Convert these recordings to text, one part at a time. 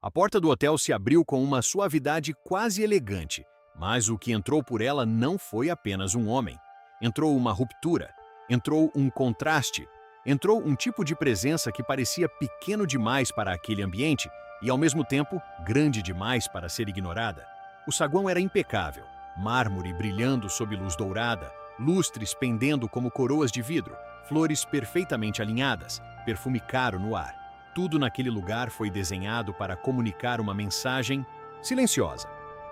A porta do hotel se abriu com uma suavidade quase elegante, mas o que entrou por ela não foi apenas um homem. Entrou uma ruptura, entrou um contraste, entrou um tipo de presença que parecia pequeno demais para aquele ambiente e, ao mesmo tempo, grande demais para ser ignorada. O saguão era impecável, mármore brilhando sob luz dourada, lustres pendendo como coroas de vidro, flores perfeitamente alinhadas, perfume caro no ar. Tudo naquele lugar foi desenhado para comunicar uma mensagem silenciosa.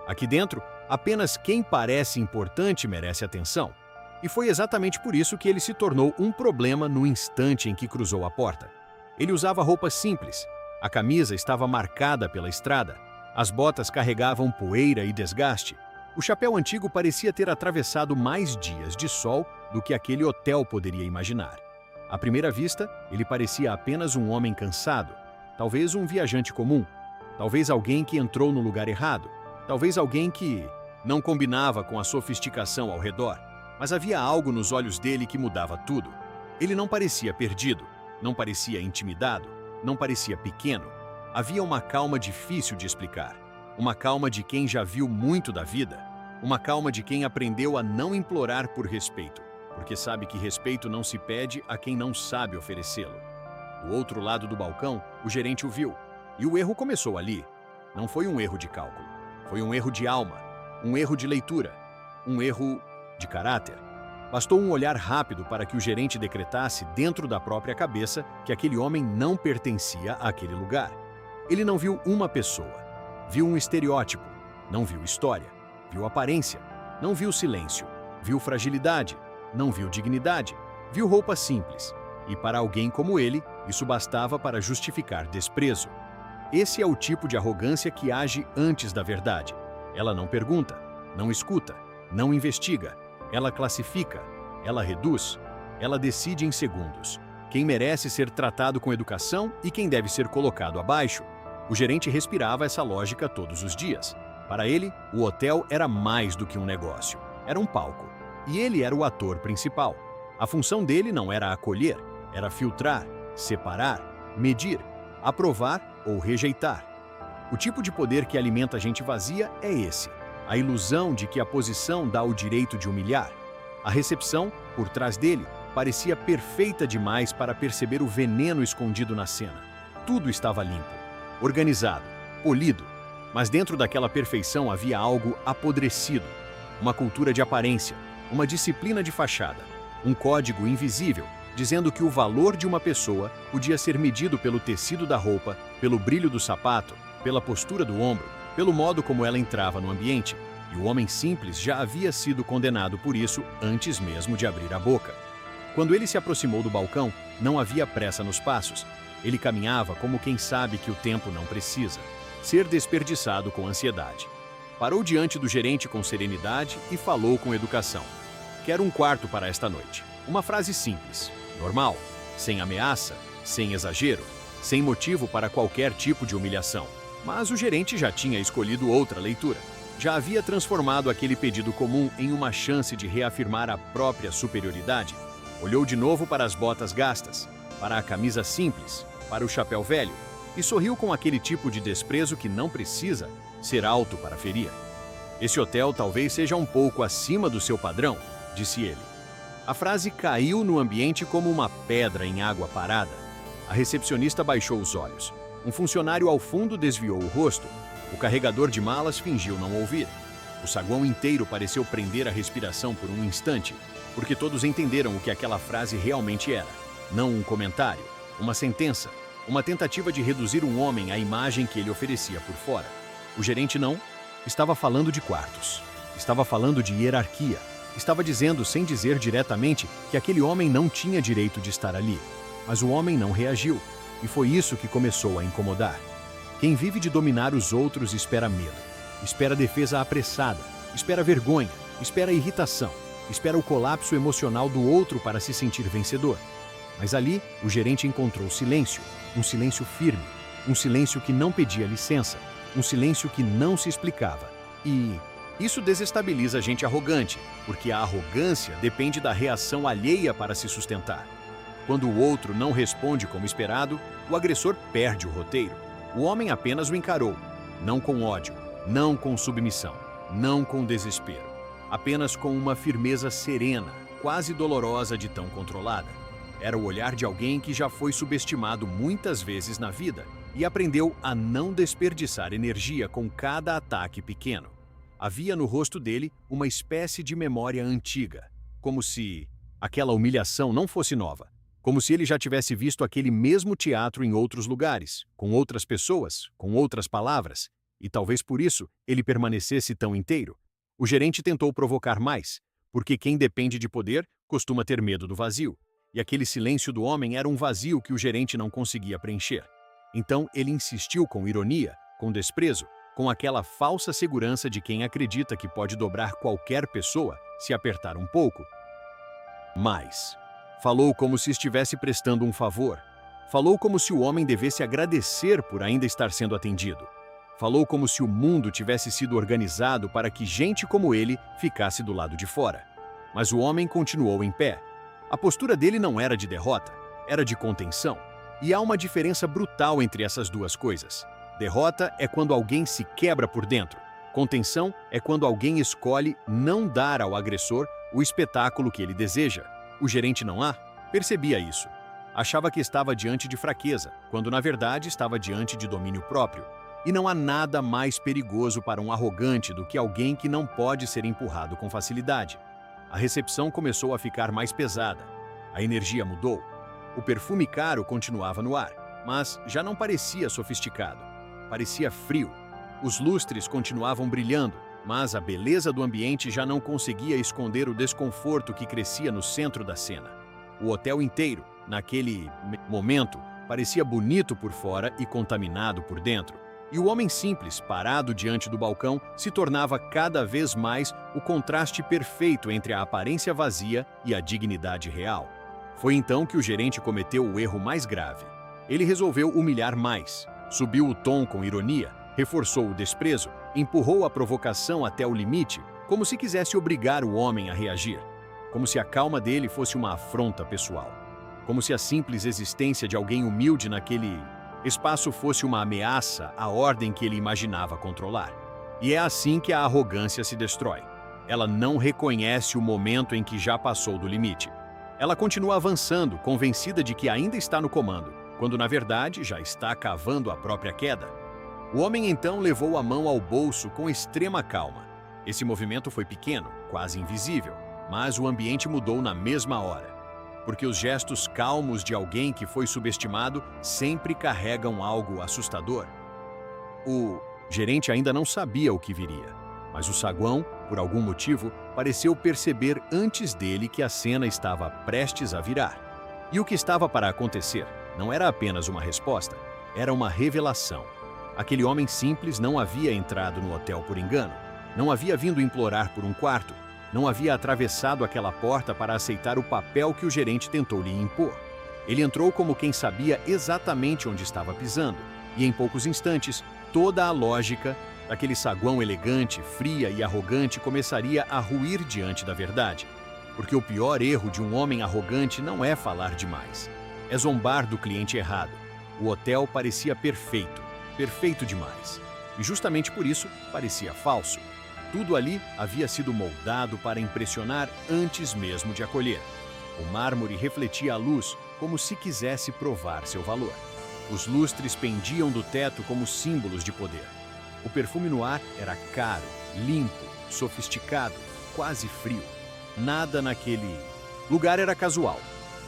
Aqui dentro, apenas quem parece importante merece atenção. E foi exatamente por isso que ele se tornou um problema no instante em que cruzou a porta. Ele usava roupas simples, a camisa estava marcada pela estrada, as botas carregavam poeira e desgaste, o chapéu antigo parecia ter atravessado mais dias de sol do que aquele hotel poderia imaginar. À primeira vista, ele parecia apenas um homem cansado, talvez um viajante comum, talvez alguém que entrou no lugar errado, talvez alguém que não combinava com a sofisticação ao redor. Mas havia algo nos olhos dele que mudava tudo. Ele não parecia perdido, não parecia intimidado, não parecia pequeno. Havia uma calma difícil de explicar, uma calma de quem já viu muito da vida, uma calma de quem aprendeu a não implorar por respeito, porque sabe que respeito não se pede a quem não sabe oferecê-lo. Do outro lado do balcão, o gerente o viu, e o erro começou ali. Não foi um erro de cálculo, foi um erro de alma, um erro de leitura, um erro de caráter. Bastou um olhar rápido para que o gerente decretasse dentro da própria cabeça que aquele homem não pertencia àquele lugar. Ele não viu uma pessoa, viu um estereótipo, não viu história, viu aparência, não viu silêncio, viu fragilidade, não viu dignidade, viu roupa simples. E para alguém como ele, isso bastava para justificar desprezo. Esse é o tipo de arrogância que age antes da verdade. Ela não pergunta, não escuta, não investiga. Ela classifica, ela reduz, ela decide em segundos quem merece ser tratado com educação e quem deve ser colocado abaixo. O gerente respirava essa lógica todos os dias. Para ele, o hotel era mais do que um negócio, era um palco. E ele era o ator principal. A função dele não era acolher, era filtrar, separar, medir, aprovar ou rejeitar. O tipo de poder que alimenta a gente vazia é esse. A ilusão de que a posição dá o direito de humilhar. A recepção, por trás dele, parecia perfeita demais para perceber o veneno escondido na cena. Tudo estava limpo, organizado, polido, mas dentro daquela perfeição havia algo apodrecido. Uma cultura de aparência, uma disciplina de fachada, um código invisível, dizendo que o valor de uma pessoa podia ser medido pelo tecido da roupa, pelo brilho do sapato, pela postura do ombro, pelo modo como ela entrava no ambiente, e o homem simples já havia sido condenado por isso antes mesmo de abrir a boca. Quando ele se aproximou do balcão, não havia pressa nos passos. Ele caminhava como quem sabe que o tempo não precisa ser desperdiçado com ansiedade. Parou diante do gerente com serenidade e falou com educação. Quero um quarto para esta noite. Uma frase simples, normal, sem ameaça, sem exagero, sem motivo para qualquer tipo de humilhação. Mas o gerente já tinha escolhido outra leitura. Já havia transformado aquele pedido comum em uma chance de reafirmar a própria superioridade. Olhou de novo para as botas gastas, para a camisa simples, para o chapéu velho, e sorriu com aquele tipo de desprezo que não precisa ser alto para ferir. Esse hotel talvez seja um pouco acima do seu padrão, disse ele. A frase caiu no ambiente como uma pedra em água parada. A recepcionista baixou os olhos. Um funcionário ao fundo desviou o rosto. O carregador de malas fingiu não ouvir. O saguão inteiro pareceu prender a respiração por um instante, porque todos entenderam o que aquela frase realmente era. Não um comentário, uma sentença, uma tentativa de reduzir um homem à imagem que ele oferecia por fora. O gerente não estava falando de quartos, estava falando de hierarquia, estava dizendo, sem dizer diretamente, que aquele homem não tinha direito de estar ali. Mas o homem não reagiu. E foi isso que começou a incomodar. Quem vive de dominar os outros espera medo, espera defesa apressada, espera vergonha, espera irritação, espera o colapso emocional do outro para se sentir vencedor. Mas ali, o gerente encontrou silêncio, um silêncio firme, um silêncio que não pedia licença, um silêncio que não se explicava. E isso desestabiliza a gente arrogante, porque a arrogância depende da reação alheia para se sustentar. Quando o outro não responde como esperado, o agressor perde o roteiro. O homem apenas o encarou, não com ódio, não com submissão, não com desespero, apenas com uma firmeza serena, quase dolorosa de tão controlada. Era o olhar de alguém que já foi subestimado muitas vezes na vida e aprendeu a não desperdiçar energia com cada ataque pequeno. Havia no rosto dele uma espécie de memória antiga, como se aquela humilhação não fosse nova, como se ele já tivesse visto aquele mesmo teatro em outros lugares, com outras pessoas, com outras palavras, e talvez por isso ele permanecesse tão inteiro. O gerente tentou provocar mais, porque quem depende de poder costuma ter medo do vazio, e aquele silêncio do homem era um vazio que o gerente não conseguia preencher. Então ele insistiu com ironia, com desprezo, com aquela falsa segurança de quem acredita que pode dobrar qualquer pessoa se apertar um pouco. Mas falou como se estivesse prestando um favor. Falou como se o homem devesse agradecer por ainda estar sendo atendido. Falou como se o mundo tivesse sido organizado para que gente como ele ficasse do lado de fora. Mas o homem continuou em pé. A postura dele não era de derrota, era de contenção. E há uma diferença brutal entre essas duas coisas. Derrota é quando alguém se quebra por dentro. Contenção é quando alguém escolhe não dar ao agressor o espetáculo que ele deseja. O gerente percebia isso. Achava que estava diante de fraqueza, quando na verdade estava diante de domínio próprio. E não há nada mais perigoso para um arrogante do que alguém que não pode ser empurrado com facilidade. A recepção começou a ficar mais pesada. A energia mudou. O perfume caro continuava no ar, mas já não parecia sofisticado. Parecia frio. Os lustres continuavam brilhando, mas a beleza do ambiente já não conseguia esconder o desconforto que crescia no centro da cena. O hotel inteiro, naquele momento, parecia bonito por fora e contaminado por dentro. E o homem simples, parado diante do balcão, se tornava cada vez mais o contraste perfeito entre a aparência vazia e a dignidade real. Foi então que o gerente cometeu o erro mais grave. Ele resolveu humilhar mais. Subiu o tom com ironia, reforçou o desprezo, empurrou a provocação até o limite, como se quisesse obrigar o homem a reagir. Como se a calma dele fosse uma afronta pessoal. Como se a simples existência de alguém humilde naquele espaço fosse uma ameaça à ordem que ele imaginava controlar. E é assim que a arrogância se destrói. Ela não reconhece o momento em que já passou do limite. Ela continua avançando, convencida de que ainda está no comando, quando na verdade já está cavando a própria queda. O homem então levou a mão ao bolso com extrema calma. Esse movimento foi pequeno, quase invisível, mas o ambiente mudou na mesma hora. Porque os gestos calmos de alguém que foi subestimado sempre carregam algo assustador. O gerente ainda não sabia o que viria, mas o saguão, por algum motivo, pareceu perceber antes dele que a cena estava prestes a virar. E o que estava para acontecer não era apenas uma resposta, era uma revelação. Aquele homem simples não havia entrado no hotel por engano, não havia vindo implorar por um quarto, não havia atravessado aquela porta para aceitar o papel que o gerente tentou lhe impor. Ele entrou como quem sabia exatamente onde estava pisando, e em poucos instantes, toda a lógica daquele saguão elegante, fria e arrogante começaria a ruir diante da verdade. Porque o pior erro de um homem arrogante não é falar demais, é zombar do cliente errado. O hotel parecia perfeito, perfeito demais. E justamente por isso parecia falso. Tudo ali havia sido moldado para impressionar antes mesmo de acolher. O mármore refletia a luz como se quisesse provar seu valor. Os lustres pendiam do teto como símbolos de poder. O perfume no ar era caro, limpo, sofisticado, quase frio. Nada naquele lugar era casual.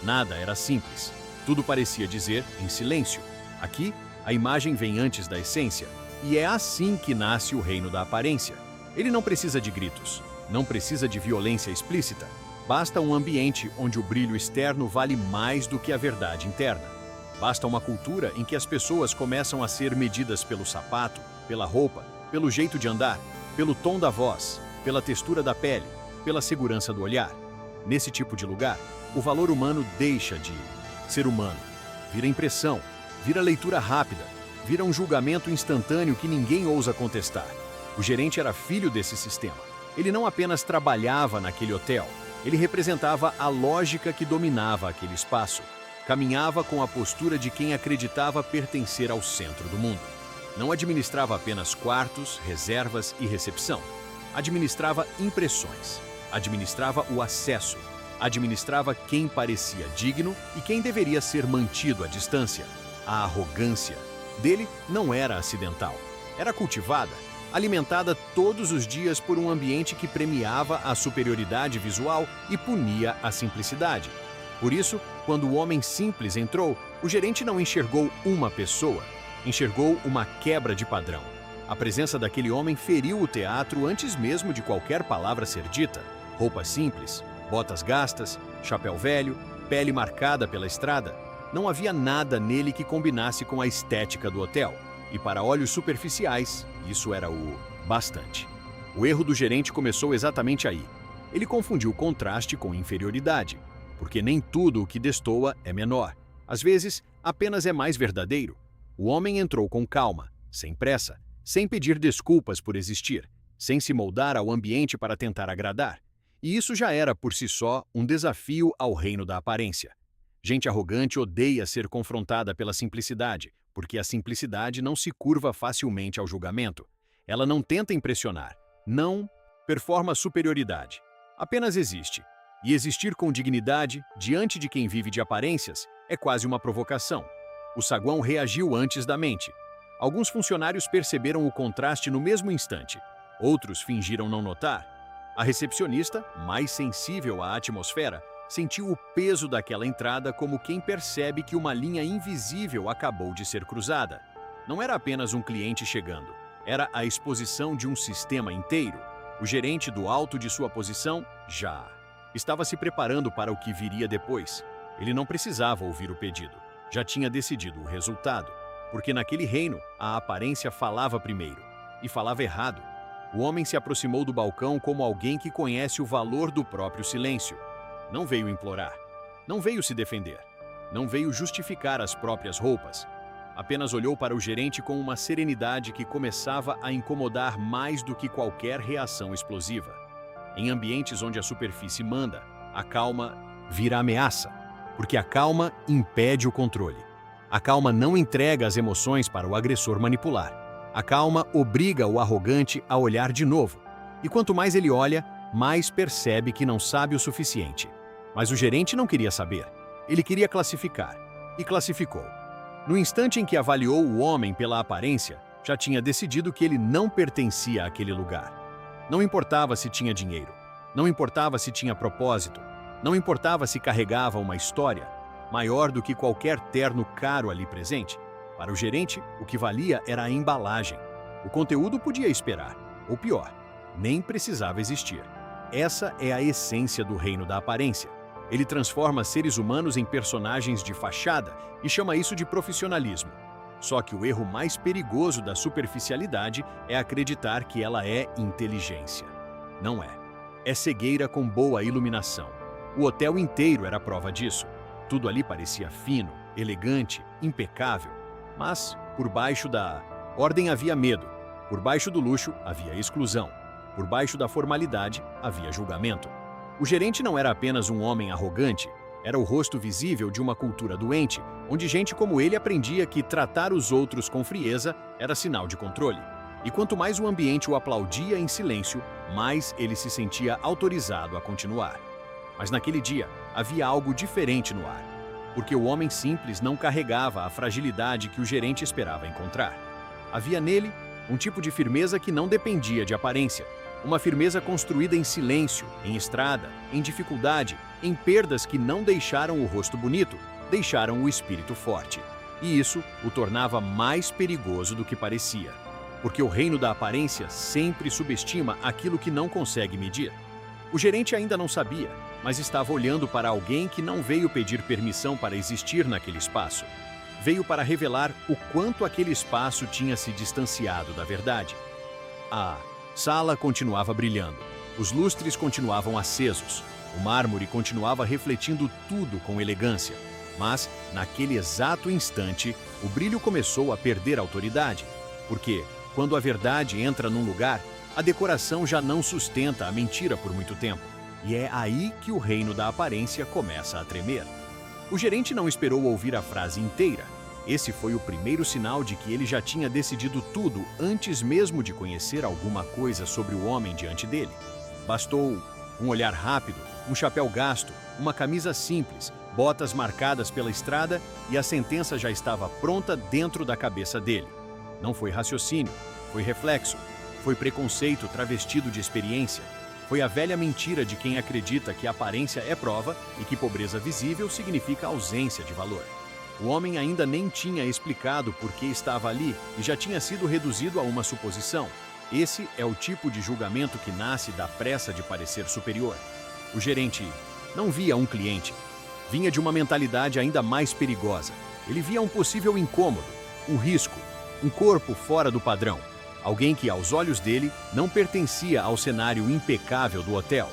Nada era simples. Tudo parecia dizer, em silêncio: aqui, a imagem vem antes da essência. E é assim que nasce o reino da aparência. Ele não precisa de gritos, não precisa de violência explícita. Basta um ambiente onde o brilho externo vale mais do que a verdade interna. Basta uma cultura em que as pessoas começam a ser medidas pelo sapato, pela roupa, pelo jeito de andar, pelo tom da voz, pela textura da pele, pela segurança do olhar. Nesse tipo de lugar, o valor humano deixa de ser humano. Vira impressão, vira leitura rápida, vira um julgamento instantâneo que ninguém ousa contestar. O gerente era filho desse sistema. Ele não apenas trabalhava naquele hotel, ele representava a lógica que dominava aquele espaço. Caminhava com a postura de quem acreditava pertencer ao centro do mundo. Não administrava apenas quartos, reservas e recepção. Administrava impressões. Administrava o acesso. Administrava quem parecia digno e quem deveria ser mantido à distância. A arrogância dele não era acidental. Era cultivada, alimentada todos os dias por um ambiente que premiava a superioridade visual e punia a simplicidade. Por isso, quando o homem simples entrou, o gerente não enxergou uma pessoa, enxergou uma quebra de padrão. A presença daquele homem feriu o teatro antes mesmo de qualquer palavra ser dita. Roupas simples, botas gastas, chapéu velho, pele marcada pela estrada. Não havia nada nele que combinasse com a estética do hotel. E para olhos superficiais, isso era o bastante. O erro do gerente começou exatamente aí. Ele confundiu contraste com inferioridade. Porque nem tudo o que destoa é menor. Às vezes, apenas é mais verdadeiro. O homem entrou com calma, sem pressa, sem pedir desculpas por existir, sem se moldar ao ambiente para tentar agradar. E isso já era, por si só, um desafio ao reino da aparência. Gente arrogante odeia ser confrontada pela simplicidade, porque a simplicidade não se curva facilmente ao julgamento. Ela não tenta impressionar, não performa superioridade. Apenas existe. E existir com dignidade, diante de quem vive de aparências, é quase uma provocação. O saguão reagiu antes da mente. Alguns funcionários perceberam o contraste no mesmo instante. Outros fingiram não notar. A recepcionista, mais sensível à atmosfera, sentiu o peso daquela entrada como quem percebe que uma linha invisível acabou de ser cruzada. Não era apenas um cliente chegando. Era a exposição de um sistema inteiro. O gerente, do alto de sua posição, já estava se preparando para o que viria depois. Ele não precisava ouvir o pedido. Já tinha decidido o resultado. Porque naquele reino, a aparência falava primeiro. E falava errado. O homem se aproximou do balcão como alguém que conhece o valor do próprio silêncio. Não veio implorar. Não veio se defender. Não veio justificar as próprias roupas. Apenas olhou para o gerente com uma serenidade que começava a incomodar mais do que qualquer reação explosiva. Em ambientes onde a superfície manda, a calma vira ameaça, porque a calma impede o controle. A calma não entrega as emoções para o agressor manipular. A calma obriga o arrogante a olhar de novo. E quanto mais ele olha, mais percebe que não sabe o suficiente. Mas o gerente não queria saber. Ele queria classificar. E classificou. No instante em que avaliou o homem pela aparência, já tinha decidido que ele não pertencia àquele lugar. Não importava se tinha dinheiro. Não importava se tinha propósito. Não importava se carregava uma história maior do que qualquer terno caro ali presente. Para o gerente, o que valia era a embalagem. O conteúdo podia esperar. Ou pior, nem precisava existir. Essa é a essência do reino da aparência. Ele transforma seres humanos em personagens de fachada e chama isso de profissionalismo. Só que o erro mais perigoso da superficialidade é acreditar que ela é inteligência. Não é. É cegueira com boa iluminação. O hotel inteiro era prova disso. Tudo ali parecia fino, elegante, impecável. Mas, por baixo da ordem havia medo. Por baixo do luxo havia exclusão. Por baixo da formalidade havia julgamento. O gerente não era apenas um homem arrogante, era o rosto visível de uma cultura doente, onde gente como ele aprendia que tratar os outros com frieza era sinal de controle. E quanto mais o ambiente o aplaudia em silêncio, mais ele se sentia autorizado a continuar. Mas naquele dia, havia algo diferente no ar, porque o homem simples não carregava a fragilidade que o gerente esperava encontrar. Havia nele um tipo de firmeza que não dependia de aparência. Uma firmeza construída em silêncio, em estrada, em dificuldade, em perdas que não deixaram o rosto bonito, deixaram o espírito forte. E isso o tornava mais perigoso do que parecia. Porque o reino da aparência sempre subestima aquilo que não consegue medir. O gerente ainda não sabia, mas estava olhando para alguém que não veio pedir permissão para existir naquele espaço. Veio para revelar o quanto aquele espaço tinha se distanciado da verdade. A sala continuava brilhando, os lustres continuavam acesos, o mármore continuava refletindo tudo com elegância. Mas, naquele exato instante, o brilho começou a perder autoridade. Porque, quando a verdade entra num lugar, a decoração já não sustenta a mentira por muito tempo. E é aí que o reino da aparência começa a tremer. O gerente não esperou ouvir a frase inteira. Esse foi o primeiro sinal de que ele já tinha decidido tudo antes mesmo de conhecer alguma coisa sobre o homem diante dele. Bastou um olhar rápido, um chapéu gasto, uma camisa simples, botas marcadas pela estrada e a sentença já estava pronta dentro da cabeça dele. Não foi raciocínio, foi reflexo, foi preconceito travestido de experiência, foi a velha mentira de quem acredita que aparência é prova e que pobreza visível significa ausência de valor. O homem ainda nem tinha explicado por que estava ali e já tinha sido reduzido a uma suposição. Esse é o tipo de julgamento que nasce da pressa de parecer superior. O gerente não via um cliente. Vinha de uma mentalidade ainda mais perigosa. Ele via um possível incômodo, um risco, um corpo fora do padrão. Alguém que, aos olhos dele, não pertencia ao cenário impecável do hotel.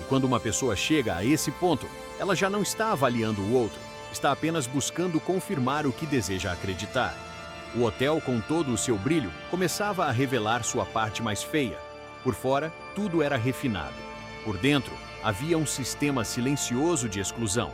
E quando uma pessoa chega a esse ponto, ela já não está avaliando o outro, está apenas buscando confirmar o que deseja acreditar. O hotel, com todo o seu brilho, começava a revelar sua parte mais feia. Por fora, tudo era refinado. Por dentro, havia um sistema silencioso de exclusão.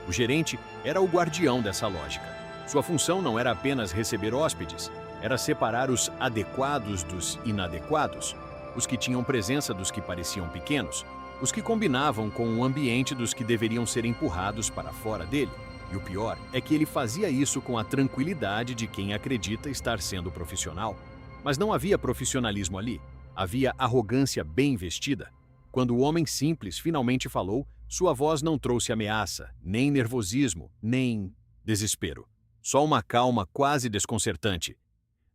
O gerente era o guardião dessa lógica. Sua função não era apenas receber hóspedes, era separar os adequados dos inadequados, os que tinham presença dos que pareciam pequenos, os que combinavam com o ambiente dos que deveriam ser empurrados para fora dele. E o pior é que ele fazia isso com a tranquilidade de quem acredita estar sendo profissional. Mas não havia profissionalismo ali, havia arrogância bem vestida. Quando o homem simples finalmente falou, sua voz não trouxe ameaça, nem nervosismo, nem desespero. Só uma calma quase desconcertante.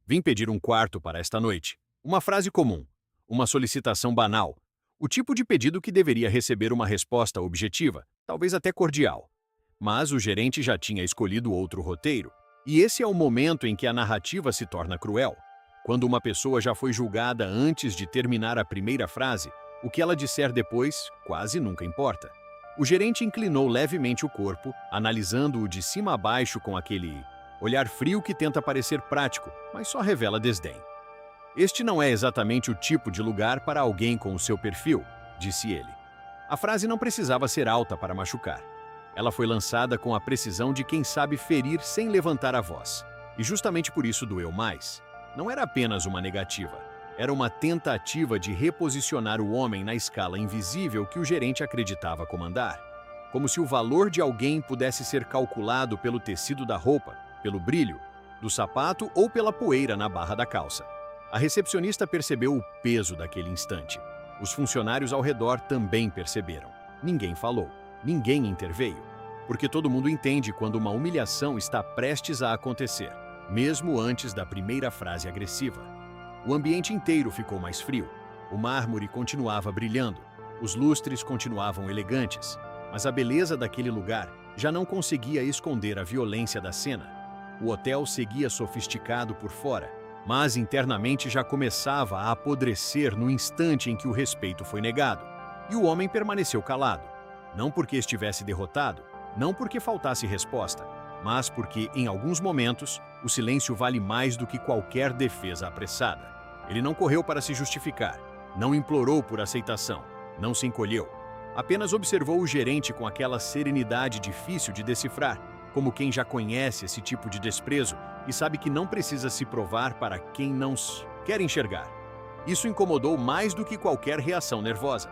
Vim pedir um quarto para esta noite. Uma frase comum, uma solicitação banal, o tipo de pedido que deveria receber uma resposta objetiva, talvez até cordial. Mas o gerente já tinha escolhido outro roteiro, e esse é o momento em que a narrativa se torna cruel. Quando uma pessoa já foi julgada antes de terminar a primeira frase, o que ela disser depois quase nunca importa. O gerente inclinou levemente o corpo, analisando-o de cima a baixo com aquele olhar frio que tenta parecer prático, mas só revela desdém. Este não é exatamente o tipo de lugar para alguém com o seu perfil, disse ele. A frase não precisava ser alta para machucar. Ela foi lançada com a precisão de quem sabe ferir sem levantar a voz. E justamente por isso doeu mais. Não era apenas uma negativa. Era uma tentativa de reposicionar o homem na escala invisível que o gerente acreditava comandar. Como se o valor de alguém pudesse ser calculado pelo tecido da roupa, pelo brilho, do sapato ou pela poeira na barra da calça. A recepcionista percebeu o peso daquele instante. Os funcionários ao redor também perceberam. Ninguém falou. Ninguém interveio, porque todo mundo entende quando uma humilhação está prestes a acontecer, mesmo antes da primeira frase agressiva. O ambiente inteiro ficou mais frio, o mármore continuava brilhando, os lustres continuavam elegantes, mas a beleza daquele lugar já não conseguia esconder a violência da cena. O hotel seguia sofisticado por fora, mas internamente já começava a apodrecer no instante em que o respeito foi negado, e o homem permaneceu calado. Não porque estivesse derrotado, não porque faltasse resposta, mas porque, em alguns momentos, o silêncio vale mais do que qualquer defesa apressada. Ele não correu para se justificar, não implorou por aceitação, não se encolheu. Apenas observou o gerente com aquela serenidade difícil de decifrar, como quem já conhece esse tipo de desprezo e sabe que não precisa se provar para quem não quer enxergar. Isso incomodou mais do que qualquer reação nervosa.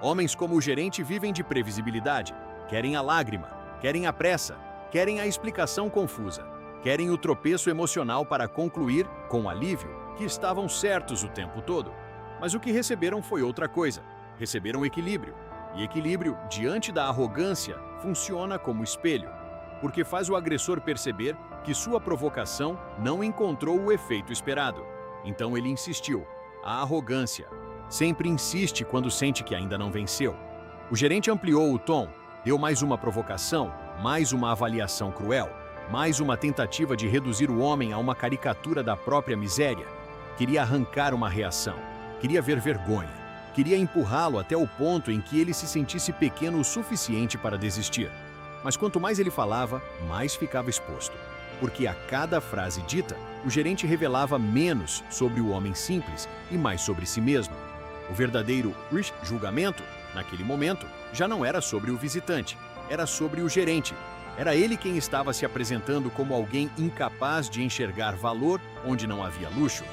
Homens como o gerente vivem de previsibilidade, querem a lágrima, querem a pressa, querem a explicação confusa, querem o tropeço emocional para concluir, com alívio, que estavam certos o tempo todo. Mas o que receberam foi outra coisa. Receberam equilíbrio. E equilíbrio, diante da arrogância, funciona como espelho, porque faz o agressor perceber que sua provocação não encontrou o efeito esperado. Então ele insistiu. A arrogância sempre insiste quando sente que ainda não venceu. O gerente ampliou o tom, deu mais uma provocação, mais uma avaliação cruel, mais uma tentativa de reduzir o homem a uma caricatura da própria miséria. Queria arrancar uma reação, queria ver vergonha, queria empurrá-lo até o ponto em que ele se sentisse pequeno o suficiente para desistir. Mas quanto mais ele falava, mais ficava exposto. Porque a cada frase dita, o gerente revelava menos sobre o homem simples e mais sobre si mesmo. O verdadeiro julgamento, naquele momento, já não era sobre o visitante, era sobre o gerente. Era ele quem estava se apresentando como alguém incapaz de enxergar valor onde não havia luxo.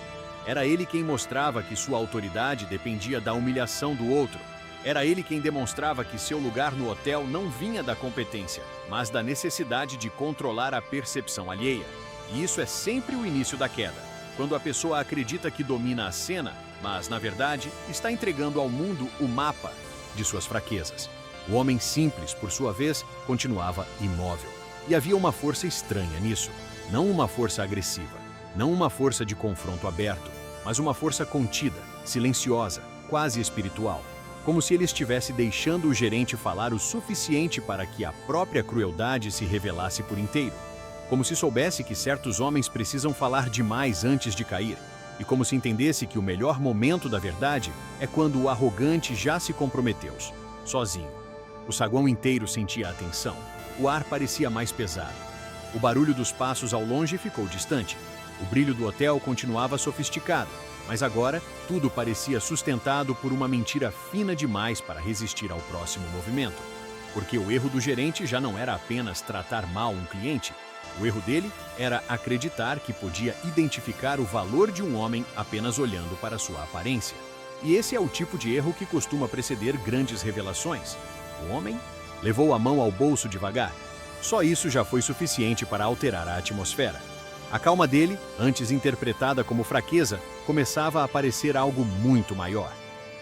Era ele quem mostrava que sua autoridade dependia da humilhação do outro. Era ele quem demonstrava que seu lugar no hotel não vinha da competência, mas da necessidade de controlar a percepção alheia. E isso é sempre o início da queda, quando a pessoa acredita que domina a cena, mas, na verdade, está entregando ao mundo o mapa de suas fraquezas. O homem simples, por sua vez, continuava imóvel. E havia uma força estranha nisso. Não uma força agressiva, não uma força de confronto aberto, mas uma força contida, silenciosa, quase espiritual. Como se ele estivesse deixando o gerente falar o suficiente para que a própria crueldade se revelasse por inteiro. Como se soubesse que certos homens precisam falar demais antes de cair. E como se entendesse que o melhor momento da verdade é quando o arrogante já se comprometeu, sozinho. O saguão inteiro sentia a tensão. O ar parecia mais pesado. O barulho dos passos ao longe ficou distante. O brilho do hotel continuava sofisticado, mas agora tudo parecia sustentado por uma mentira fina demais para resistir ao próximo movimento. Porque o erro do gerente já não era apenas tratar mal um cliente. O erro dele era acreditar que podia identificar o valor de um homem apenas olhando para sua aparência. E esse é o tipo de erro que costuma preceder grandes revelações. O homem levou a mão ao bolso devagar. Só isso já foi suficiente para alterar a atmosfera. A calma dele, antes interpretada como fraqueza, começava a parecer algo muito maior.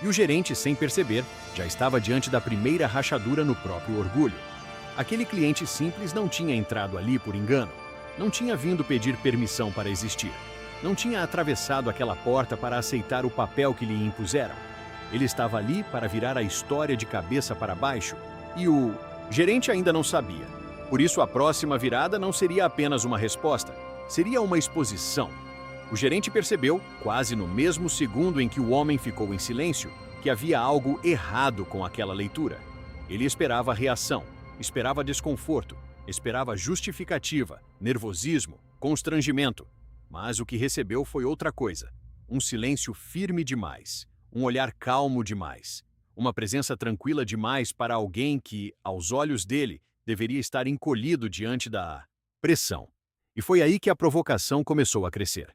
E o gerente, sem perceber, já estava diante da primeira rachadura no próprio orgulho. Aquele cliente simples não tinha entrado ali por engano. Não tinha vindo pedir permissão para existir. Não tinha atravessado aquela porta para aceitar o papel que lhe impuseram. Ele estava ali para virar a história de cabeça para baixo. E o gerente ainda não sabia. Por isso, a próxima virada não seria apenas uma resposta. Seria uma exposição. O gerente percebeu, quase no mesmo segundo em que o homem ficou em silêncio, que havia algo errado com aquela leitura. Ele esperava reação, esperava desconforto, esperava justificativa, nervosismo, constrangimento. Mas o que recebeu foi outra coisa. Um silêncio firme demais, um olhar calmo demais, uma presença tranquila demais para alguém que, aos olhos dele, deveria estar encolhido diante da pressão. E foi aí que a provocação começou a crescer.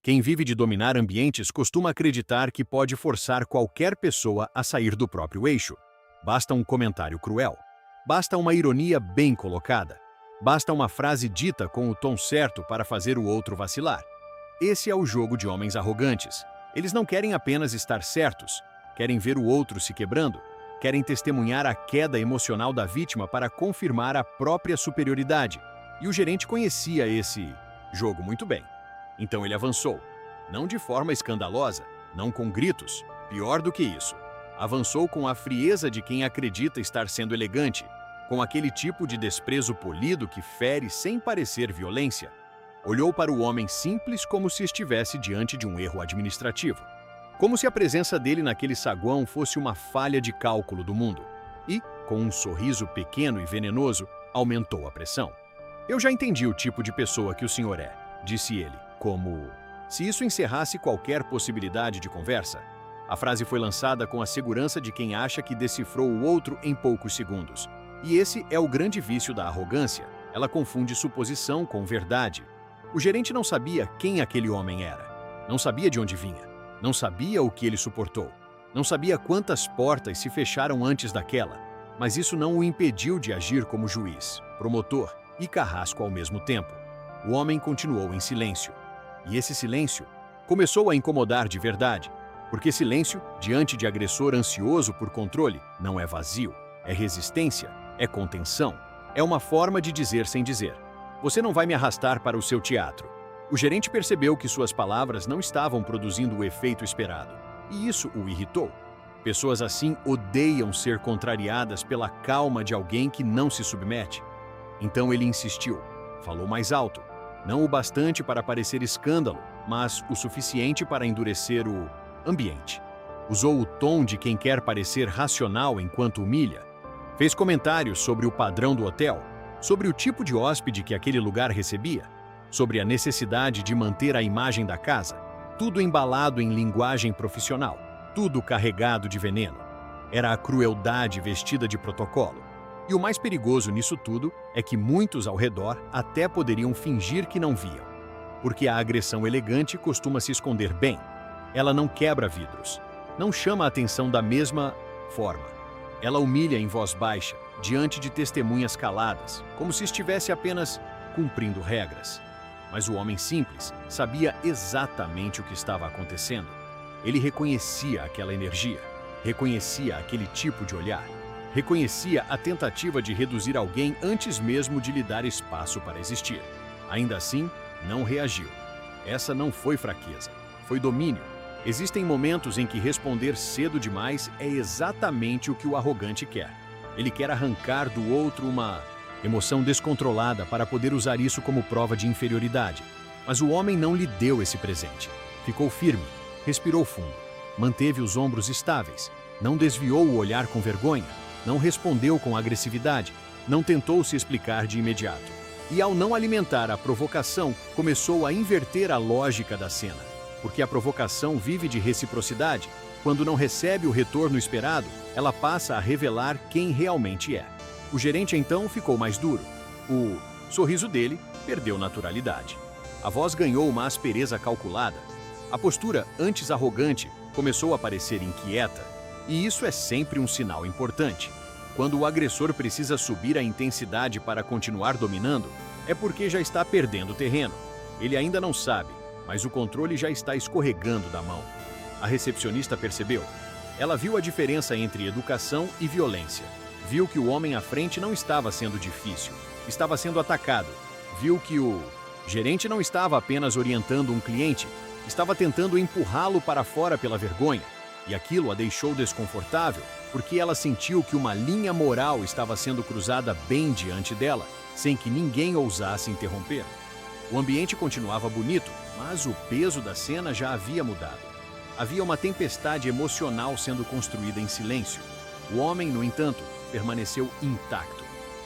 Quem vive de dominar ambientes costuma acreditar que pode forçar qualquer pessoa a sair do próprio eixo. Basta um comentário cruel. Basta uma ironia bem colocada. Basta uma frase dita com o tom certo para fazer o outro vacilar. Esse é o jogo de homens arrogantes. Eles não querem apenas estar certos, querem ver o outro se quebrando, querem testemunhar a queda emocional da vítima para confirmar a própria superioridade. E o gerente conhecia esse jogo muito bem. Então ele avançou. Não de forma escandalosa, não com gritos, pior do que isso. Avançou com a frieza de quem acredita estar sendo elegante, com aquele tipo de desprezo polido que fere sem parecer violência. Olhou para o homem simples como se estivesse diante de um erro administrativo. Como se a presença dele naquele saguão fosse uma falha de cálculo do mundo. E, com um sorriso pequeno e venenoso, aumentou a pressão. Eu já entendi o tipo de pessoa que o senhor é, disse ele, como se isso encerrasse qualquer possibilidade de conversa. A frase foi lançada com a segurança de quem acha que decifrou o outro em poucos segundos. E esse é o grande vício da arrogância. Ela confunde suposição com verdade. O gerente não sabia quem aquele homem era. Não sabia de onde vinha. Não sabia o que ele suportou. Não sabia quantas portas se fecharam antes daquela. Mas isso não o impediu de agir como juiz, promotor e carrasco ao mesmo tempo. O homem continuou em silêncio. E esse silêncio começou a incomodar de verdade. Porque silêncio, diante de agressor ansioso por controle, não é vazio, é resistência, é contenção. É uma forma de dizer sem dizer. Você não vai me arrastar para o seu teatro. O gerente percebeu que suas palavras não estavam produzindo o efeito esperado. E isso o irritou. Pessoas assim odeiam ser contrariadas pela calma de alguém que não se submete. Então ele insistiu. Falou mais alto. Não o bastante para parecer escândalo, mas o suficiente para endurecer o ambiente. Usou o tom de quem quer parecer racional enquanto humilha. Fez comentários sobre o padrão do hotel, sobre o tipo de hóspede que aquele lugar recebia, sobre a necessidade de manter a imagem da casa, tudo embalado em linguagem profissional, tudo carregado de veneno. Era a crueldade vestida de protocolo. E o mais perigoso nisso tudo é que muitos ao redor até poderiam fingir que não viam. Porque a agressão elegante costuma se esconder bem. Ela não quebra vidros, não chama a atenção da mesma forma. Ela humilha em voz baixa, diante de testemunhas caladas, como se estivesse apenas cumprindo regras. Mas o homem simples sabia exatamente o que estava acontecendo. Ele reconhecia aquela energia, reconhecia aquele tipo de olhar, reconhecia a tentativa de reduzir alguém antes mesmo de lhe dar espaço para existir. Ainda assim, não reagiu. Essa não foi fraqueza, foi domínio. Existem momentos em que responder cedo demais é exatamente o que o arrogante quer. Ele quer arrancar do outro uma emoção descontrolada para poder usar isso como prova de inferioridade. Mas o homem não lhe deu esse presente. Ficou firme, respirou fundo, manteve os ombros estáveis, não desviou o olhar com vergonha, não respondeu com agressividade, não tentou se explicar de imediato. E ao não alimentar a provocação, começou a inverter a lógica da cena. Porque a provocação vive de reciprocidade. Quando não recebe o retorno esperado, ela passa a revelar quem realmente é. O gerente então ficou mais duro. O sorriso dele perdeu naturalidade. A voz ganhou uma aspereza calculada. A postura, antes arrogante, começou a parecer inquieta. E isso é sempre um sinal importante. Quando o agressor precisa subir a intensidade para continuar dominando, é porque já está perdendo terreno. Ele ainda não sabe, mas o controle já está escorregando da mão. A recepcionista percebeu. Ela viu a diferença entre educação e violência. Viu que o homem à frente não estava sendo difícil, estava sendo atacado. Viu que o gerente não estava apenas orientando um cliente, estava tentando empurrá-lo para fora pela vergonha. E aquilo a deixou desconfortável, porque ela sentiu que uma linha moral estava sendo cruzada bem diante dela, sem que ninguém ousasse interromper. O ambiente continuava bonito, mas o peso da cena já havia mudado. Havia uma tempestade emocional sendo construída em silêncio. O homem, no entanto, permaneceu intacto.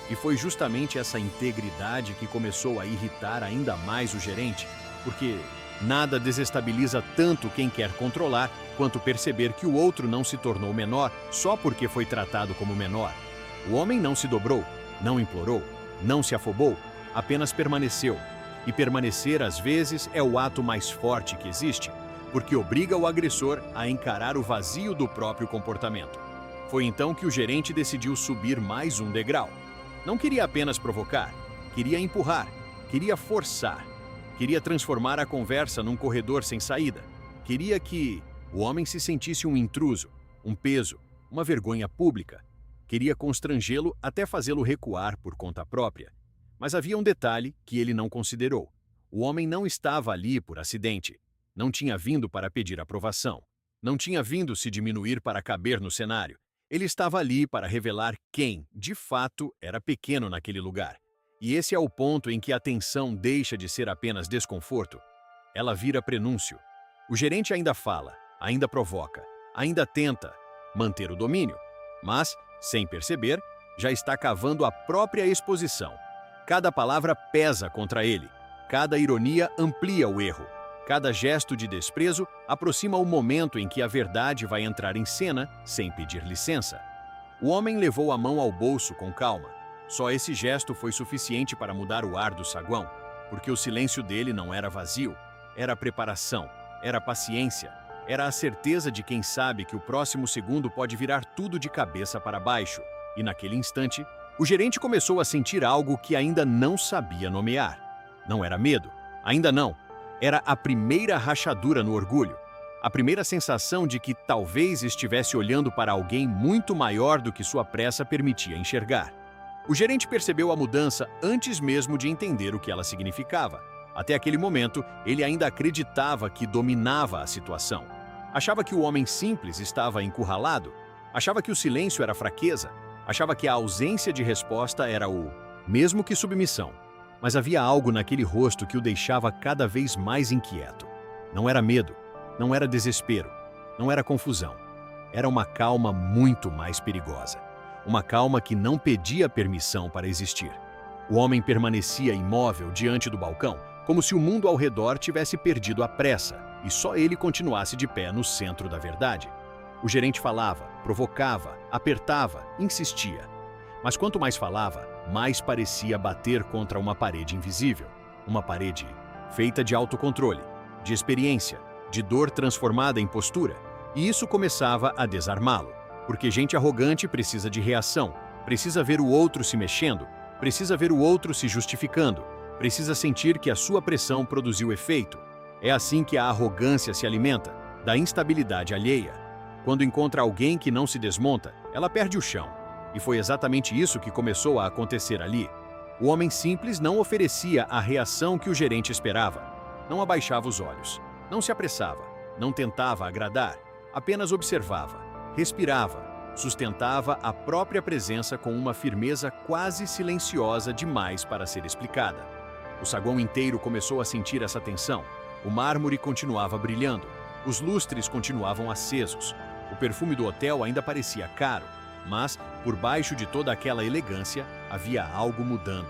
E foi justamente essa integridade que começou a irritar ainda mais o gerente, porque nada desestabiliza tanto quem quer controlar quanto perceber que o outro não se tornou menor só porque foi tratado como menor. O homem não se dobrou, não implorou, não se afobou, apenas permaneceu. E permanecer, às vezes, é o ato mais forte que existe, porque obriga o agressor a encarar o vazio do próprio comportamento. Foi então que o gerente decidiu subir mais um degrau. Não queria apenas provocar, queria empurrar, queria forçar, queria transformar a conversa num corredor sem saída. Queria que o homem se sentisse um intruso, um peso, uma vergonha pública. Queria constrangê-lo até fazê-lo recuar por conta própria. Mas havia um detalhe que ele não considerou. O homem não estava ali por acidente. Não tinha vindo para pedir aprovação. Não tinha vindo se diminuir para caber no cenário. Ele estava ali para revelar quem, de fato, era pequeno naquele lugar. E esse é o ponto em que a tensão deixa de ser apenas desconforto. Ela vira prenúncio. O gerente ainda fala, ainda provoca, ainda tenta manter o domínio. Mas, sem perceber, já está cavando a própria exposição. Cada palavra pesa contra ele. Cada ironia amplia o erro. Cada gesto de desprezo aproxima o momento em que a verdade vai entrar em cena sem pedir licença. O homem levou a mão ao bolso com calma. Só esse gesto foi suficiente para mudar o ar do saguão, porque o silêncio dele não era vazio, era preparação, era paciência, era a certeza de quem sabe que o próximo segundo pode virar tudo de cabeça para baixo. E naquele instante, o gerente começou a sentir algo que ainda não sabia nomear. Não era medo, ainda não. Era a primeira rachadura no orgulho. A primeira sensação de que talvez estivesse olhando para alguém muito maior do que sua pressa permitia enxergar. O gerente percebeu a mudança antes mesmo de entender o que ela significava. Até aquele momento, ele ainda acreditava que dominava a situação. Achava que o homem simples estava encurralado. Achava que o silêncio era fraqueza. Achava que a ausência de resposta era o mesmo que submissão. Mas havia algo naquele rosto que o deixava cada vez mais inquieto. Não era medo, não era desespero, não era confusão. Era uma calma muito mais perigosa. Uma calma que não pedia permissão para existir. O homem permanecia imóvel diante do balcão, como se o mundo ao redor tivesse perdido a pressa e só ele continuasse de pé no centro da verdade. O gerente falava, provocava, apertava, insistia. Mas quanto mais falava, mais parecia bater contra uma parede invisível. Uma parede feita de autocontrole, de experiência, de dor transformada em postura. E isso começava a desarmá-lo, porque gente arrogante precisa de reação, precisa ver o outro se mexendo, precisa ver o outro se justificando, precisa sentir que a sua pressão produziu efeito. É assim que a arrogância se alimenta, da instabilidade alheia. Quando encontra alguém que não se desmonta, ela perde o chão. E foi exatamente isso que começou a acontecer ali. O homem simples não oferecia a reação que o gerente esperava. Não abaixava os olhos, não se apressava, não tentava agradar, apenas observava, respirava, sustentava a própria presença com uma firmeza quase silenciosa demais para ser explicada. O saguão inteiro começou a sentir essa tensão. O mármore continuava brilhando, os lustres continuavam acesos, o perfume do hotel ainda parecia caro, mas, por baixo de toda aquela elegância, havia algo mudando.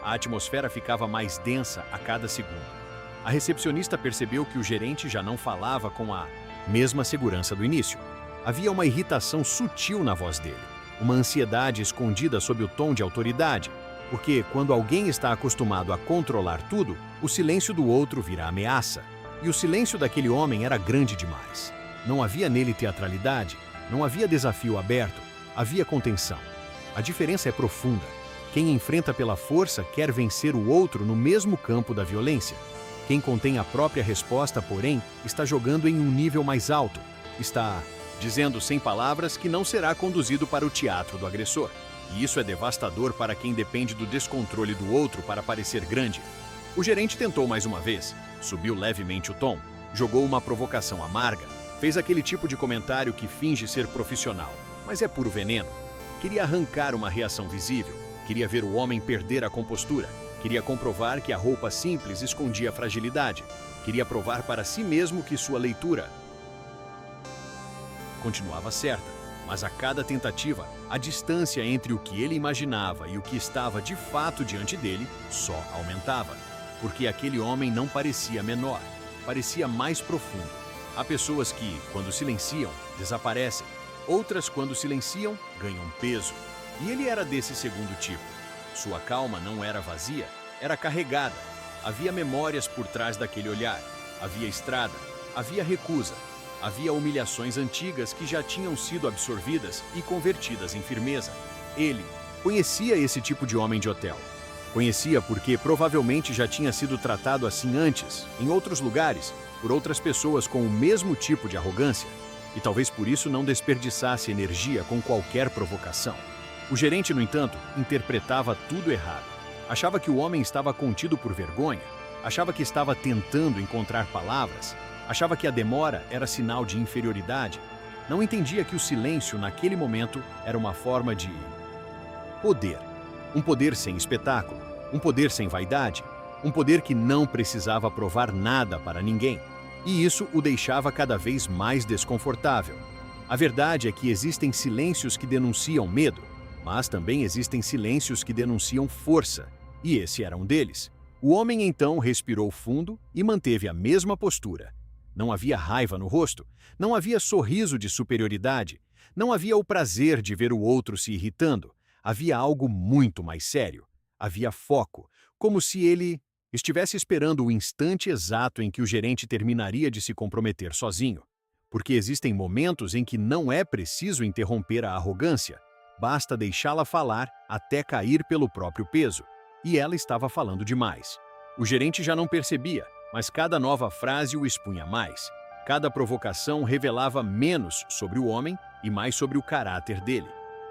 A atmosfera ficava mais densa a cada segundo. A recepcionista percebeu que o gerente já não falava com a mesma segurança do início. Havia uma irritação sutil na voz dele, uma ansiedade escondida sob o tom de autoridade, porque quando alguém está acostumado a controlar tudo, o silêncio do outro vira ameaça. E o silêncio daquele homem era grande demais. Não havia nele teatralidade, não havia desafio aberto, havia contenção. A diferença é profunda. Quem enfrenta pela força quer vencer o outro no mesmo campo da violência. Quem contém a própria resposta, porém, está jogando em um nível mais alto. Está dizendo sem palavras que não será conduzido para o teatro do agressor. E isso é devastador para quem depende do descontrole do outro para parecer grande. O gerente tentou mais uma vez, subiu levemente o tom, jogou uma provocação amarga, fez aquele tipo de comentário que finge ser profissional, mas é puro veneno. Queria arrancar uma reação visível, queria ver o homem perder a compostura, queria comprovar que a roupa simples escondia fragilidade, queria provar para si mesmo que sua leitura continuava certa, mas a cada tentativa, a distância entre o que ele imaginava e o que estava de fato diante dele só aumentava, porque aquele homem não parecia menor, parecia mais profundo. Há pessoas que, quando silenciam, desaparecem. Outras, quando silenciam, ganham peso. E ele era desse segundo tipo. Sua calma não era vazia, era carregada. Havia memórias por trás daquele olhar. Havia estrada, havia recusa. Havia humilhações antigas que já tinham sido absorvidas e convertidas em firmeza. Ele conhecia esse tipo de homem de hotel. Conhecia porque provavelmente já tinha sido tratado assim antes, em outros lugares, por outras pessoas com o mesmo tipo de arrogância. E talvez por isso não desperdiçasse energia com qualquer provocação. O gerente, no entanto, interpretava tudo errado. Achava que o homem estava contido por vergonha, achava que estava tentando encontrar palavras, achava que a demora era sinal de inferioridade. Não entendia que o silêncio, naquele momento, era uma forma de poder. Um poder sem espetáculo, um poder sem vaidade, um poder que não precisava provar nada para ninguém. E isso o deixava cada vez mais desconfortável. A verdade é que existem silêncios que denunciam medo, mas também existem silêncios que denunciam força, e esse era um deles. O homem então respirou fundo e manteve a mesma postura. Não havia raiva no rosto, não havia sorriso de superioridade, não havia o prazer de ver o outro se irritando. Havia algo muito mais sério. Havia foco, como se ele estivesse esperando o instante exato em que o gerente terminaria de se comprometer sozinho. Porque existem momentos em que não é preciso interromper a arrogância, basta deixá-la falar até cair pelo próprio peso. E ela estava falando demais. O gerente já não percebia, mas cada nova frase o expunha mais. Cada provocação revelava menos sobre o homem e mais sobre o caráter dele.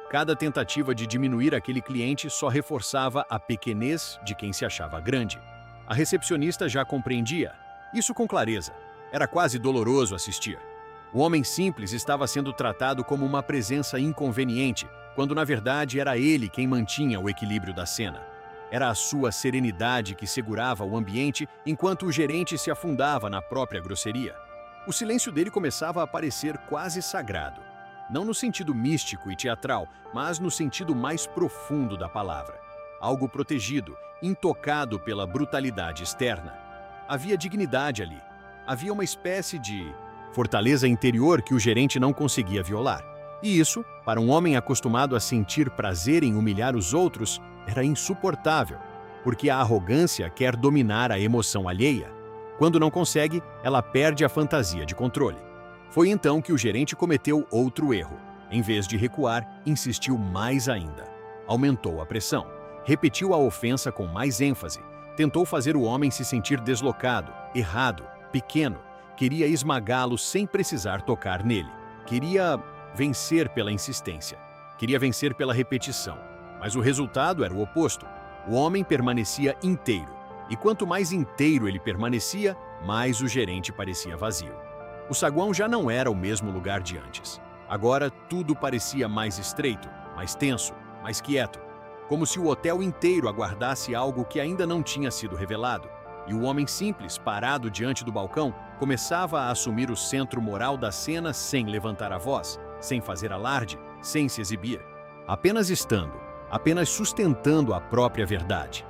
Cada tentativa de diminuir aquele cliente só reforçava a pequenez de quem se achava grande. A recepcionista já compreendia, isso com clareza. Era quase doloroso assistir. O homem simples estava sendo tratado como uma presença inconveniente, quando na verdade era ele quem mantinha o equilíbrio da cena. Era a sua serenidade que segurava o ambiente enquanto o gerente se afundava na própria grosseria. O silêncio dele começava a parecer quase sagrado. Não no sentido místico e teatral, mas no sentido mais profundo da palavra. Algo protegido, intocado pela brutalidade externa. Havia dignidade ali. Havia uma espécie de fortaleza interior que o gerente não conseguia violar. E isso, para um homem acostumado a sentir prazer em humilhar os outros, era insuportável, porque a arrogância quer dominar a emoção alheia. Quando não consegue, ela perde a fantasia de controle. Foi então que o gerente cometeu outro erro. Em vez de recuar, insistiu mais ainda. Aumentou a pressão, repetiu a ofensa com mais ênfase, tentou fazer o homem se sentir deslocado, errado, pequeno, queria esmagá-lo sem precisar tocar nele. Queria vencer pela insistência, queria vencer pela repetição, mas o resultado era o oposto. O homem permanecia inteiro, e quanto mais inteiro ele permanecia, mais o gerente parecia vazio. O saguão já não era o mesmo lugar de antes. Agora tudo parecia mais estreito, mais tenso, mais quieto, como se o hotel inteiro aguardasse algo que ainda não tinha sido revelado. E o homem simples, parado diante do balcão, começava a assumir o centro moral da cena sem levantar a voz, sem fazer alarde, sem se exibir. Apenas estando, apenas sustentando a própria verdade.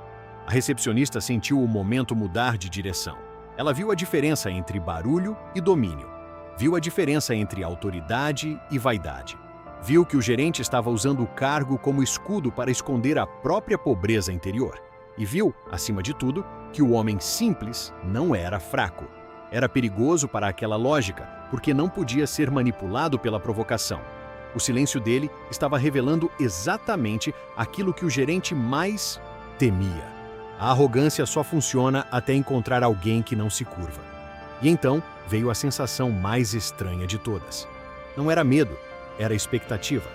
A recepcionista sentiu o momento mudar de direção. Ela viu a diferença entre barulho e domínio. Viu a diferença entre autoridade e vaidade. Viu que o gerente estava usando o cargo como escudo para esconder a própria pobreza interior. E viu, acima de tudo, que o homem simples não era fraco. Era perigoso para aquela lógica, porque não podia ser manipulado pela provocação. O silêncio dele estava revelando exatamente aquilo que o gerente mais temia. A arrogância só funciona até encontrar alguém que não se curva. E então veio a sensação mais estranha de todas. Não era medo, era expectativa.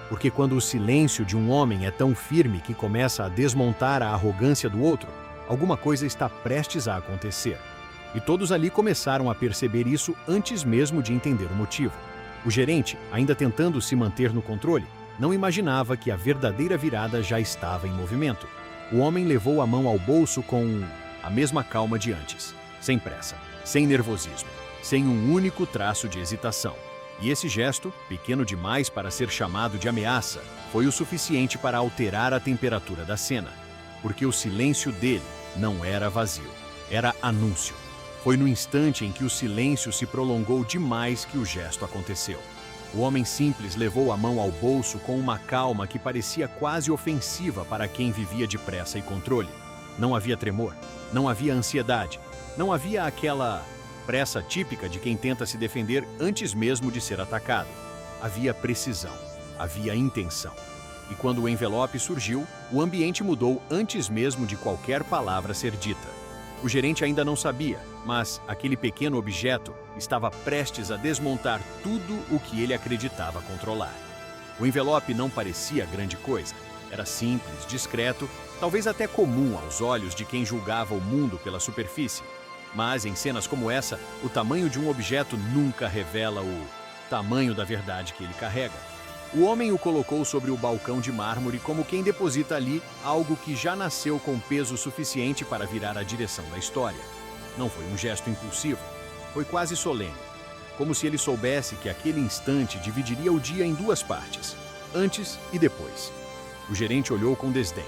Porque quando o silêncio de um homem é tão firme que começa a desmontar a arrogância do outro, alguma coisa está prestes a acontecer. E todos ali começaram a perceber isso antes mesmo de entender o motivo. O gerente, ainda tentando se manter no controle, não imaginava que a verdadeira virada já estava em movimento. O homem levou a mão ao bolso com a mesma calma de antes, sem pressa, sem nervosismo, sem um único traço de hesitação. E esse gesto, pequeno demais para ser chamado de ameaça, foi o suficiente para alterar a temperatura da cena, porque o silêncio dele não era vazio, era anúncio. Foi no instante em que o silêncio se prolongou demais que o gesto aconteceu. O homem simples levou a mão ao bolso com uma calma que parecia quase ofensiva para quem vivia de pressa e controle. Não havia tremor, não havia ansiedade, não havia aquela pressa típica de quem tenta se defender antes mesmo de ser atacado. Havia precisão, havia intenção. E quando o envelope surgiu, o ambiente mudou antes mesmo de qualquer palavra ser dita. O gerente ainda não sabia, mas aquele pequeno objeto estava prestes a desmontar tudo o que ele acreditava controlar. O envelope não parecia grande coisa. Era simples, discreto, talvez até comum aos olhos de quem julgava o mundo pela superfície. Mas em cenas como essa, o tamanho de um objeto nunca revela o tamanho da verdade que ele carrega. O homem o colocou sobre o balcão de mármore como quem deposita ali algo que já nasceu com peso suficiente para virar a direção da história. Não foi um gesto impulsivo, foi quase solene, como se ele soubesse que aquele instante dividiria o dia em duas partes, antes e depois. O gerente olhou com desdém.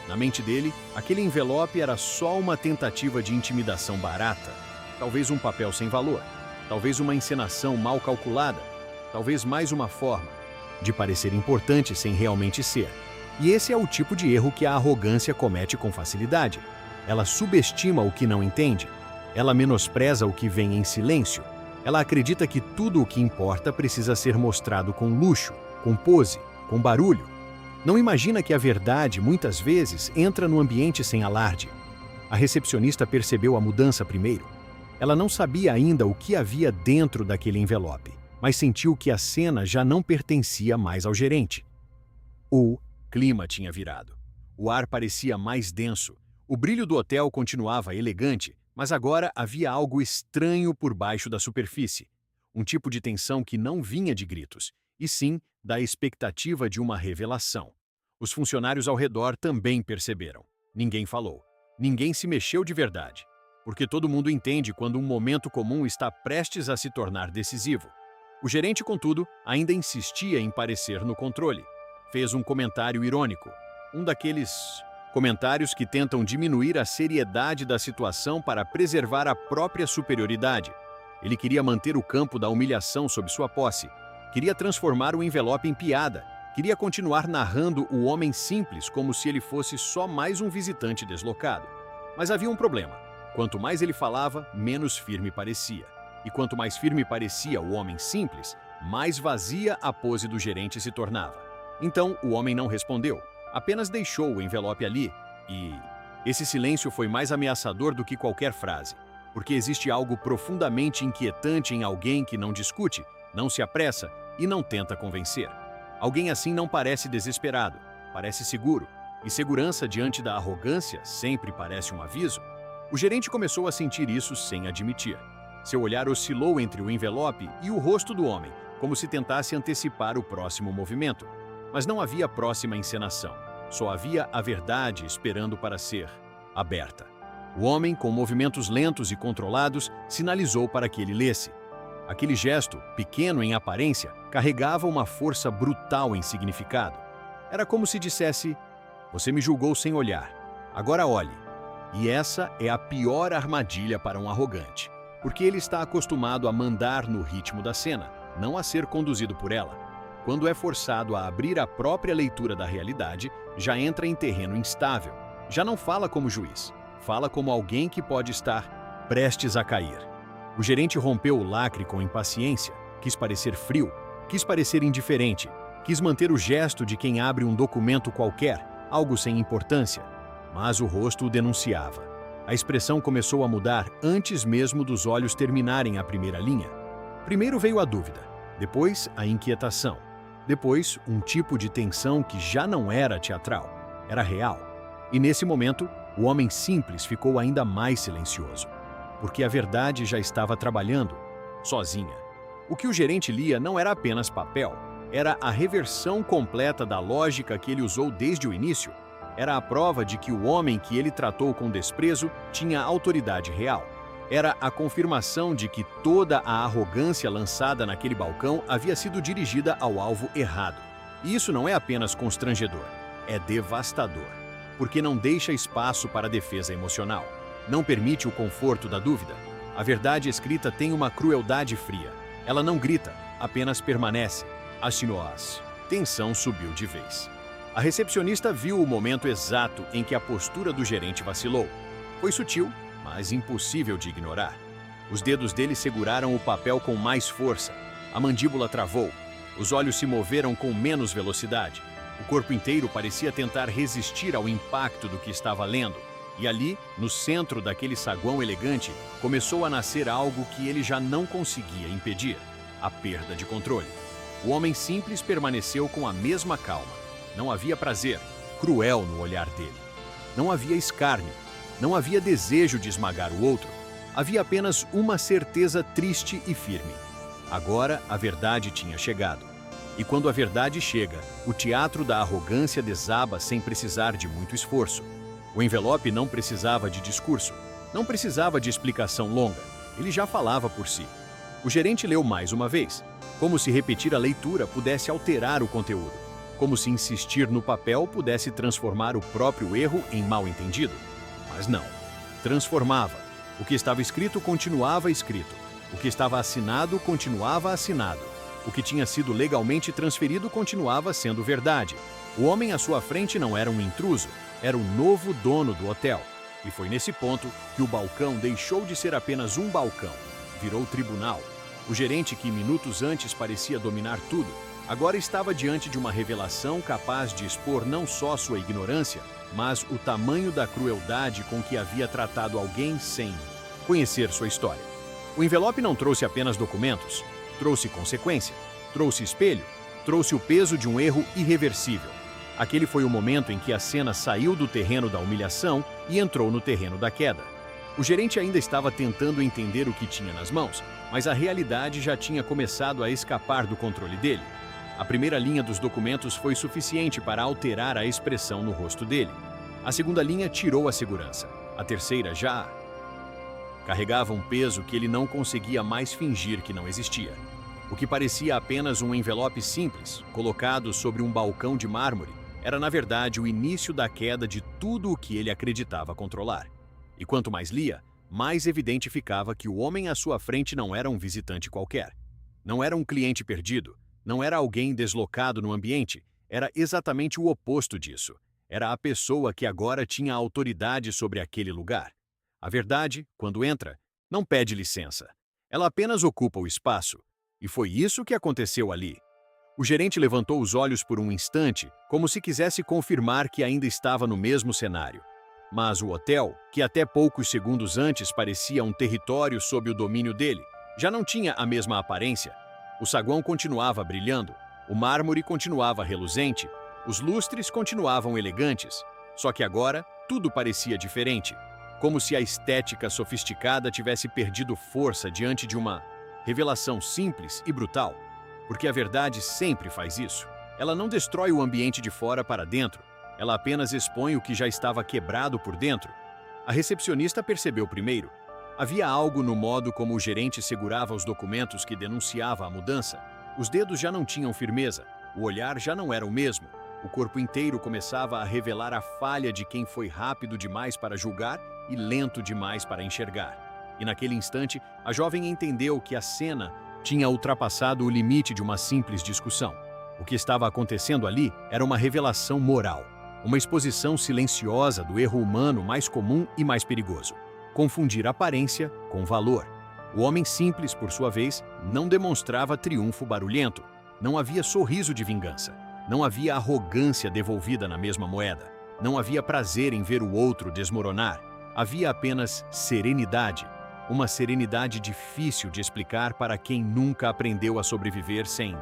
Na mente dele, aquele envelope era só uma tentativa de intimidação barata, talvez um papel sem valor, talvez uma encenação mal calculada, talvez mais uma forma de parecer importante sem realmente ser. E esse é o tipo de erro que a arrogância comete com facilidade. Ela subestima o que não entende. Ela menospreza o que vem em silêncio. Ela acredita que tudo o que importa precisa ser mostrado com luxo, com pose, com barulho. Não imagina que a verdade, muitas vezes, entra no ambiente sem alarde. A recepcionista percebeu a mudança primeiro. Ela não sabia ainda o que havia dentro daquele envelope, mas sentiu que a cena já não pertencia mais ao gerente. O clima tinha virado. O ar parecia mais denso. O brilho do hotel continuava elegante, mas agora havia algo estranho por baixo da superfície. Um tipo de tensão que não vinha de gritos, e sim da expectativa de uma revelação. Os funcionários ao redor também perceberam. Ninguém falou. Ninguém se mexeu de verdade. Porque todo mundo entende quando um momento comum está prestes a se tornar decisivo. O gerente, contudo, ainda insistia em parecer no controle. Fez um comentário irônico. Um daqueles comentários que tentam diminuir a seriedade da situação para preservar a própria superioridade. Ele queria manter o campo da humilhação sob sua posse. Queria transformar o envelope em piada. Queria continuar narrando o homem simples como se ele fosse só mais um visitante deslocado. Mas havia um problema. Quanto mais ele falava, menos firme parecia. E quanto mais firme parecia o homem simples, mais vazia a pose do gerente se tornava. Então, o homem não respondeu, apenas deixou o envelope ali e... Esse silêncio foi mais ameaçador do que qualquer frase, porque existe algo profundamente inquietante em alguém que não discute, não se apressa e não tenta convencer. Alguém assim não parece desesperado, parece seguro, e segurança diante da arrogância sempre parece um aviso. O gerente começou a sentir isso sem admitir. Seu olhar oscilou entre o envelope e o rosto do homem, como se tentasse antecipar o próximo movimento. Mas não havia próxima encenação. Só havia a verdade esperando para ser aberta. O homem, com movimentos lentos e controlados, sinalizou para que ele lesse. Aquele gesto, pequeno em aparência, carregava uma força brutal em significado. Era como se dissesse: "Você me julgou sem olhar. Agora olhe." E essa é a pior armadilha para um arrogante, porque ele está acostumado a mandar no ritmo da cena, não a ser conduzido por ela. Quando é forçado a abrir a própria leitura da realidade, já entra em terreno instável. Já não fala como juiz, fala como alguém que pode estar prestes a cair. O gerente rompeu o lacre com impaciência, quis parecer frio, quis parecer indiferente, quis manter o gesto de quem abre um documento qualquer, algo sem importância. Mas o rosto o denunciava. A expressão começou a mudar antes mesmo dos olhos terminarem a primeira linha. Primeiro veio a dúvida, depois a inquietação. Depois, um tipo de tensão que já não era teatral, era real. E nesse momento, o homem simples ficou ainda mais silencioso, porque a verdade já estava trabalhando, sozinha. O que o gerente lia não era apenas papel, era a reversão completa da lógica que ele usou desde o início. Era a prova de que o homem que ele tratou com desprezo tinha autoridade real. Era a confirmação de que toda a arrogância lançada naquele balcão havia sido dirigida ao alvo errado. E isso não é apenas constrangedor, é devastador, porque não deixa espaço para a defesa emocional. Não permite o conforto da dúvida. A verdade escrita tem uma crueldade fria. Ela não grita, apenas permanece. Assinou-as. Tensão subiu de vez. A recepcionista viu o momento exato em que a postura do gerente vacilou. Foi sutil, mas impossível de ignorar. Os dedos dele seguraram o papel com mais força. A mandíbula travou. Os olhos se moveram com menos velocidade. O corpo inteiro parecia tentar resistir ao impacto do que estava lendo. E ali, no centro daquele saguão elegante, começou a nascer algo que ele já não conseguia impedir: a perda de controle. O homem simples permaneceu com a mesma calma. Não havia prazer, cruel no olhar dele. Não havia escárnio. Não havia desejo de esmagar o outro. Havia apenas uma certeza triste e firme. Agora a verdade tinha chegado. E quando a verdade chega, o teatro da arrogância desaba sem precisar de muito esforço. O envelope não precisava de discurso, não precisava de explicação longa. Ele já falava por si. O gerente leu mais uma vez, como se repetir a leitura pudesse alterar o conteúdo, como se insistir no papel pudesse transformar o próprio erro em mal-entendido. Mas não. Transformava. O que estava escrito continuava escrito. O que estava assinado continuava assinado. O que tinha sido legalmente transferido continuava sendo verdade. O homem à sua frente não era um intruso, era o novo dono do hotel. E foi nesse ponto que o balcão deixou de ser apenas um balcão. Virou tribunal. O gerente que minutos antes parecia dominar tudo, agora estava diante de uma revelação capaz de expor não só sua ignorância, mas o tamanho da crueldade com que havia tratado alguém sem conhecer sua história. O envelope não trouxe apenas documentos, trouxe consequência, trouxe espelho, trouxe o peso de um erro irreversível. Aquele foi o momento em que a cena saiu do terreno da humilhação e entrou no terreno da queda. O gerente ainda estava tentando entender o que tinha nas mãos, mas a realidade já tinha começado a escapar do controle dele. A primeira linha dos documentos foi suficiente para alterar a expressão no rosto dele. A segunda linha tirou a segurança. A terceira já carregava um peso que ele não conseguia mais fingir que não existia. O que parecia apenas um envelope simples, colocado sobre um balcão de mármore, era na verdade o início da queda de tudo o que ele acreditava controlar. E quanto mais lia, mais evidente ficava que o homem à sua frente não era um visitante qualquer. Não era um cliente perdido, Não era alguém deslocado no ambiente, era exatamente o oposto disso. Era a pessoa que agora tinha autoridade sobre aquele lugar. A verdade, quando entra, não pede licença. Ela apenas ocupa o espaço. E foi isso que aconteceu ali. O gerente levantou os olhos por um instante, como se quisesse confirmar que ainda estava no mesmo cenário. Mas o hotel, que até poucos segundos antes parecia um território sob o domínio dele, já não tinha a mesma aparência. O saguão continuava brilhando, o mármore continuava reluzente, os lustres continuavam elegantes. Só que agora, tudo parecia diferente, como se a estética sofisticada tivesse perdido força diante de uma revelação simples e brutal. Porque a verdade sempre faz isso. Ela não destrói o ambiente de fora para dentro, ela apenas expõe o que já estava quebrado por dentro. A recepcionista percebeu primeiro. Havia algo no modo como o gerente segurava os documentos que denunciava a mudança. Os dedos já não tinham firmeza, o olhar já não era o mesmo. O corpo inteiro começava a revelar a falha de quem foi rápido demais para julgar e lento demais para enxergar. E naquele instante, a jovem entendeu que a cena tinha ultrapassado o limite de uma simples discussão. O que estava acontecendo ali era uma revelação moral, uma exposição silenciosa do erro humano mais comum e mais perigoso: confundir aparência com valor. O homem simples, por sua vez, não demonstrava triunfo barulhento. Não havia sorriso de vingança. Não havia arrogância devolvida na mesma moeda. Não havia prazer em ver o outro desmoronar. Havia apenas serenidade. Uma serenidade difícil de explicar para quem nunca aprendeu a sobreviver sem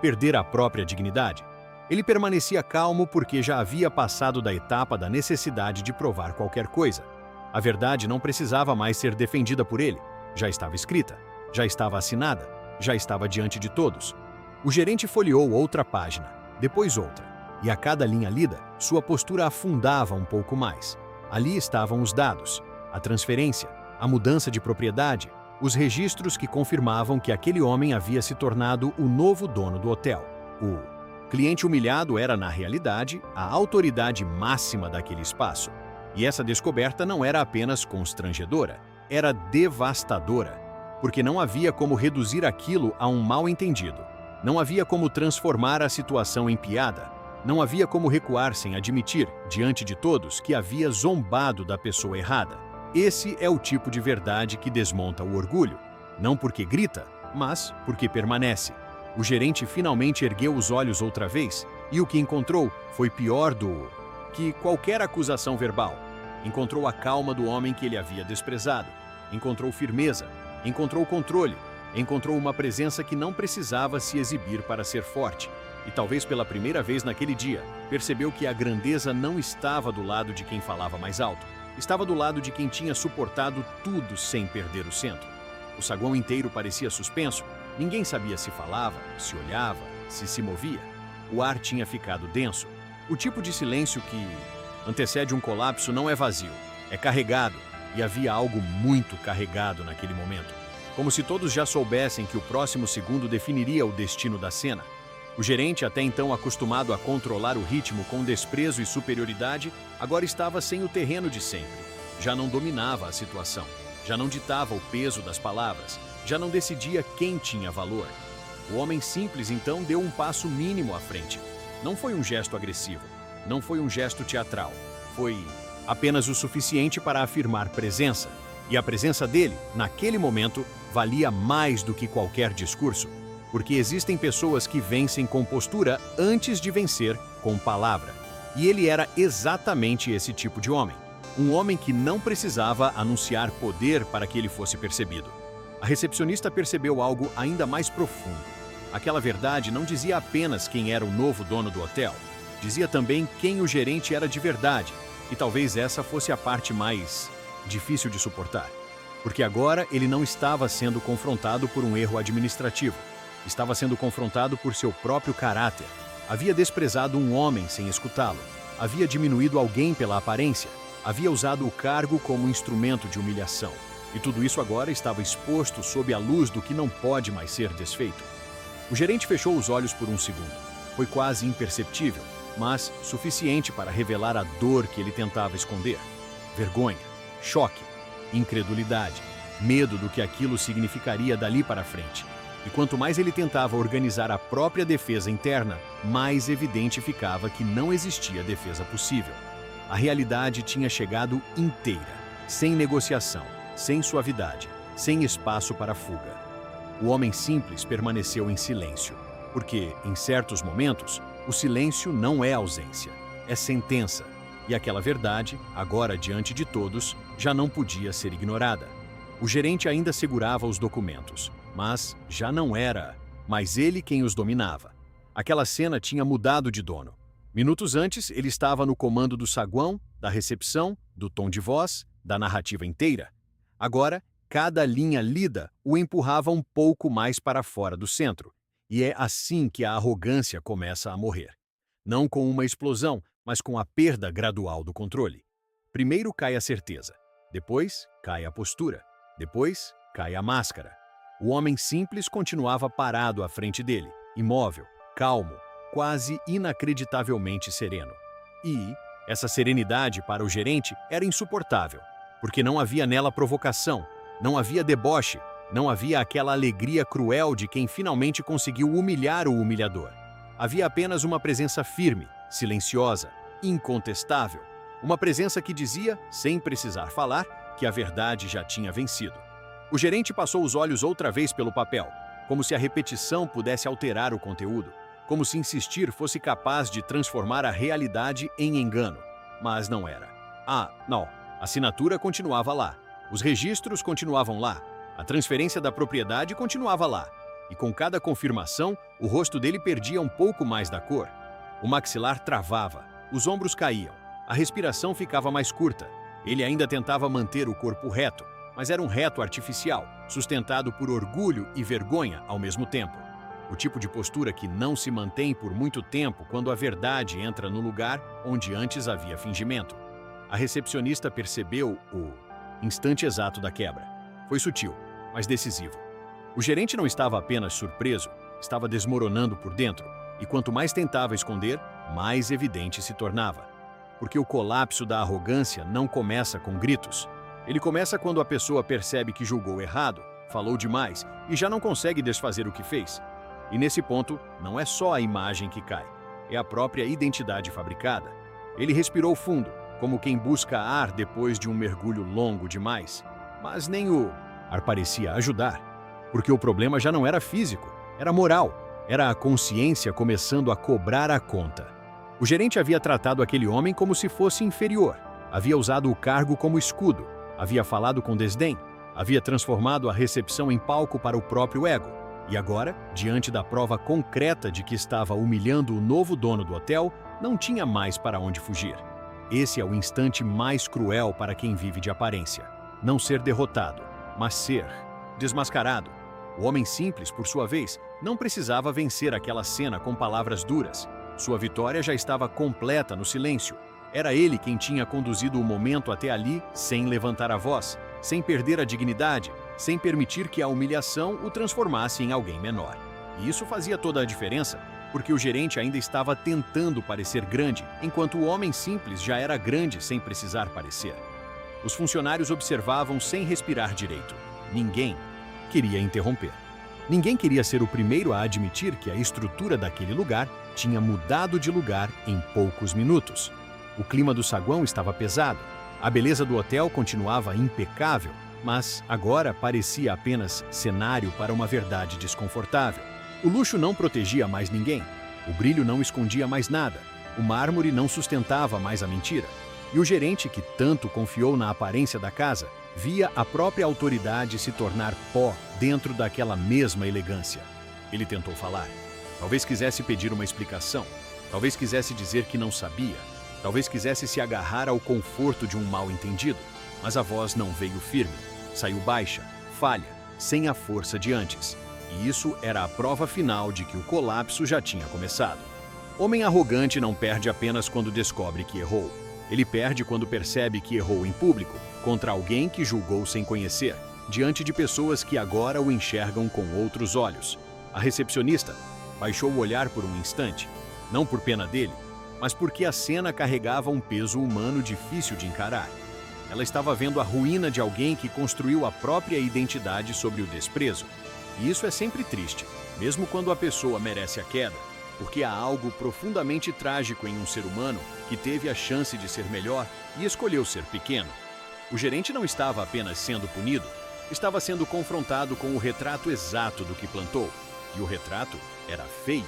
perder a própria dignidade. Ele permanecia calmo porque já havia passado da etapa da necessidade de provar qualquer coisa. A verdade não precisava mais ser defendida por ele. Já estava escrita, já estava assinada, já estava diante de todos. O gerente folheou outra página, depois outra, e a cada linha lida, sua postura afundava um pouco mais. Ali estavam os dados, a transferência, a mudança de propriedade, os registros que confirmavam que aquele homem havia se tornado o novo dono do hotel. O cliente humilhado era, na realidade, a autoridade máxima daquele espaço. E essa descoberta não era apenas constrangedora, era devastadora, porque não havia como reduzir aquilo a um mal-entendido. Não havia como transformar a situação em piada. Não havia como recuar sem admitir, diante de todos, que havia zombado da pessoa errada. Esse é o tipo de verdade que desmonta o orgulho, não porque grita, mas porque permanece. O gerente finalmente ergueu os olhos outra vez, e o que encontrou foi pior do que qualquer acusação verbal. Encontrou a calma do homem que ele havia desprezado. Encontrou firmeza. Encontrou controle. Encontrou uma presença que não precisava se exibir para ser forte. E talvez pela primeira vez naquele dia, percebeu que a grandeza não estava do lado de quem falava mais alto. Estava do lado de quem tinha suportado tudo sem perder o centro. O saguão inteiro parecia suspenso. Ninguém sabia se falava, se olhava, se movia. O ar tinha ficado denso. O tipo de silêncio que antecede um colapso não é vazio, é carregado. E havia algo muito carregado naquele momento. Como se todos já soubessem que o próximo segundo definiria o destino da cena. O gerente, até então acostumado a controlar o ritmo com desprezo e superioridade, agora estava sem o terreno de sempre. Já não dominava a situação, já não ditava o peso das palavras, já não decidia quem tinha valor. O homem simples, então, deu um passo mínimo à frente. Não foi um gesto agressivo, não foi um gesto teatral, foi apenas o suficiente para afirmar presença. E a presença dele, naquele momento, valia mais do que qualquer discurso. Porque existem pessoas que vencem com postura antes de vencer com palavra. E ele era exatamente esse tipo de homem. Um homem que não precisava anunciar poder para que ele fosse percebido. A recepcionista percebeu algo ainda mais profundo. Aquela verdade não dizia apenas quem era o novo dono do hotel. Dizia também quem o gerente era de verdade. E talvez essa fosse a parte mais difícil de suportar. Porque agora ele não estava sendo confrontado por um erro administrativo. Estava sendo confrontado por seu próprio caráter. Havia desprezado um homem sem escutá-lo. Havia diminuído alguém pela aparência. Havia usado o cargo como instrumento de humilhação. E tudo isso agora estava exposto sob a luz do que não pode mais ser desfeito. O gerente fechou os olhos por um segundo. Foi quase imperceptível, mas suficiente para revelar a dor que ele tentava esconder. Vergonha, choque, incredulidade, medo do que aquilo significaria dali para frente. E quanto mais ele tentava organizar a própria defesa interna, mais evidente ficava que não existia defesa possível. A realidade tinha chegado inteira, sem negociação, sem suavidade, sem espaço para fuga. O homem simples permaneceu em silêncio, porque, em certos momentos, o silêncio não é ausência, é sentença, e aquela verdade, agora diante de todos, já não podia ser ignorada. O gerente ainda segurava os documentos, mas já não era mais ele quem os dominava. Aquela cena tinha mudado de dono. Minutos antes, ele estava no comando do saguão, da recepção, do tom de voz, da narrativa inteira. Agora, cada linha lida o empurrava um pouco mais para fora do centro. E é assim que a arrogância começa a morrer. Não com uma explosão, mas com a perda gradual do controle. Primeiro cai a certeza, depois cai a postura, depois cai a máscara. O homem simples continuava parado à frente dele, imóvel, calmo, quase inacreditavelmente sereno. E essa serenidade para o gerente era insuportável, porque não havia nela provocação, não havia deboche, não havia aquela alegria cruel de quem finalmente conseguiu humilhar o humilhador. Havia apenas uma presença firme, silenciosa, incontestável. Uma presença que dizia, sem precisar falar, que a verdade já tinha vencido. O gerente passou os olhos outra vez pelo papel, como se a repetição pudesse alterar o conteúdo, como se insistir fosse capaz de transformar a realidade em engano. Mas não era. Não. A assinatura continuava lá. Os registros continuavam lá. A transferência da propriedade continuava lá. E com cada confirmação, o rosto dele perdia um pouco mais da cor. O maxilar travava, os ombros caíam, a respiração ficava mais curta. Ele ainda tentava manter o corpo reto, mas era um reto artificial, sustentado por orgulho e vergonha ao mesmo tempo. O tipo de postura que não se mantém por muito tempo quando a verdade entra no lugar onde antes havia fingimento. A recepcionista percebeu o instante exato da quebra. Foi sutil, mas decisivo. O gerente não estava apenas surpreso, estava desmoronando por dentro, e quanto mais tentava esconder, mais evidente se tornava. Porque o colapso da arrogância não começa com gritos. Ele começa quando a pessoa percebe que julgou errado, falou demais e já não consegue desfazer o que fez. E nesse ponto, não é só a imagem que cai, é a própria identidade fabricada. Ele respirou fundo, como quem busca ar depois de um mergulho longo demais. Mas nem o ar parecia ajudar, porque o problema já não era físico, era moral, era a consciência começando a cobrar a conta. O gerente havia tratado aquele homem como se fosse inferior, havia usado o cargo como escudo, havia falado com desdém, havia transformado a recepção em palco para o próprio ego. E agora, diante da prova concreta de que estava humilhando o novo dono do hotel, não tinha mais para onde fugir. Esse é o instante mais cruel para quem vive de aparência. Não ser derrotado, mas ser desmascarado. O homem simples, por sua vez, não precisava vencer aquela cena com palavras duras. Sua vitória já estava completa no silêncio. Era ele quem tinha conduzido o momento até ali sem levantar a voz, sem perder a dignidade, sem permitir que a humilhação o transformasse em alguém menor. E isso fazia toda a diferença, porque o gerente ainda estava tentando parecer grande, enquanto o homem simples já era grande sem precisar parecer. Os funcionários observavam sem respirar direito. Ninguém queria interromper. Ninguém queria ser o primeiro a admitir que a estrutura daquele lugar tinha mudado de lugar em poucos minutos. O clima do saguão estava pesado. A beleza do hotel continuava impecável, mas agora parecia apenas cenário para uma verdade desconfortável. O luxo não protegia mais ninguém. O brilho não escondia mais nada. O mármore não sustentava mais a mentira. E o gerente, que tanto confiou na aparência da casa, via a própria autoridade se tornar pó dentro daquela mesma elegância. Ele tentou falar. Talvez quisesse pedir uma explicação. Talvez quisesse dizer que não sabia. Talvez quisesse se agarrar ao conforto de um mal-entendido. Mas a voz não veio firme. Saiu baixa, falha, sem a força de antes. E isso era a prova final de que o colapso já tinha começado. Homem arrogante não perde apenas quando descobre que errou. Ele perde quando percebe que errou em público, contra alguém que julgou sem conhecer, diante de pessoas que agora o enxergam com outros olhos. A recepcionista baixou o olhar por um instante, não por pena dele, mas porque a cena carregava um peso humano difícil de encarar. Ela estava vendo a ruína de alguém que construiu a própria identidade sobre o desprezo. E isso é sempre triste, mesmo quando a pessoa merece a queda, porque há algo profundamente trágico em um ser humano que teve a chance de ser melhor e escolheu ser pequeno. O gerente não estava apenas sendo punido, estava sendo confrontado com o retrato exato do que plantou. E o retrato era feio,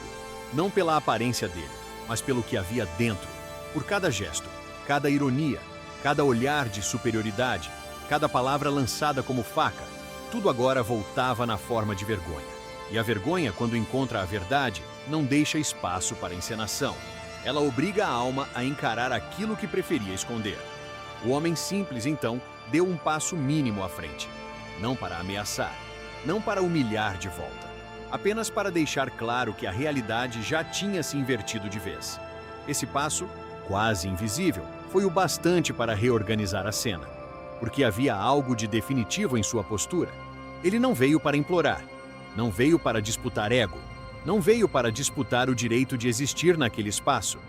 não pela aparência dele, mas pelo que havia dentro. Por cada gesto, cada ironia, cada olhar de superioridade, cada palavra lançada como faca, tudo agora voltava na forma de vergonha. E a vergonha, quando encontra a verdade, não deixa espaço para encenação. Ela obriga a alma a encarar aquilo que preferia esconder. O homem simples, então, deu um passo mínimo à frente. Não para ameaçar, não para humilhar de volta, apenas para deixar claro que a realidade já tinha se invertido de vez. Esse passo, quase invisível, foi o bastante para reorganizar a cena, porque havia algo de definitivo em sua postura. Ele não veio para implorar, não veio para disputar ego, não veio para disputar o direito de existir naquele espaço.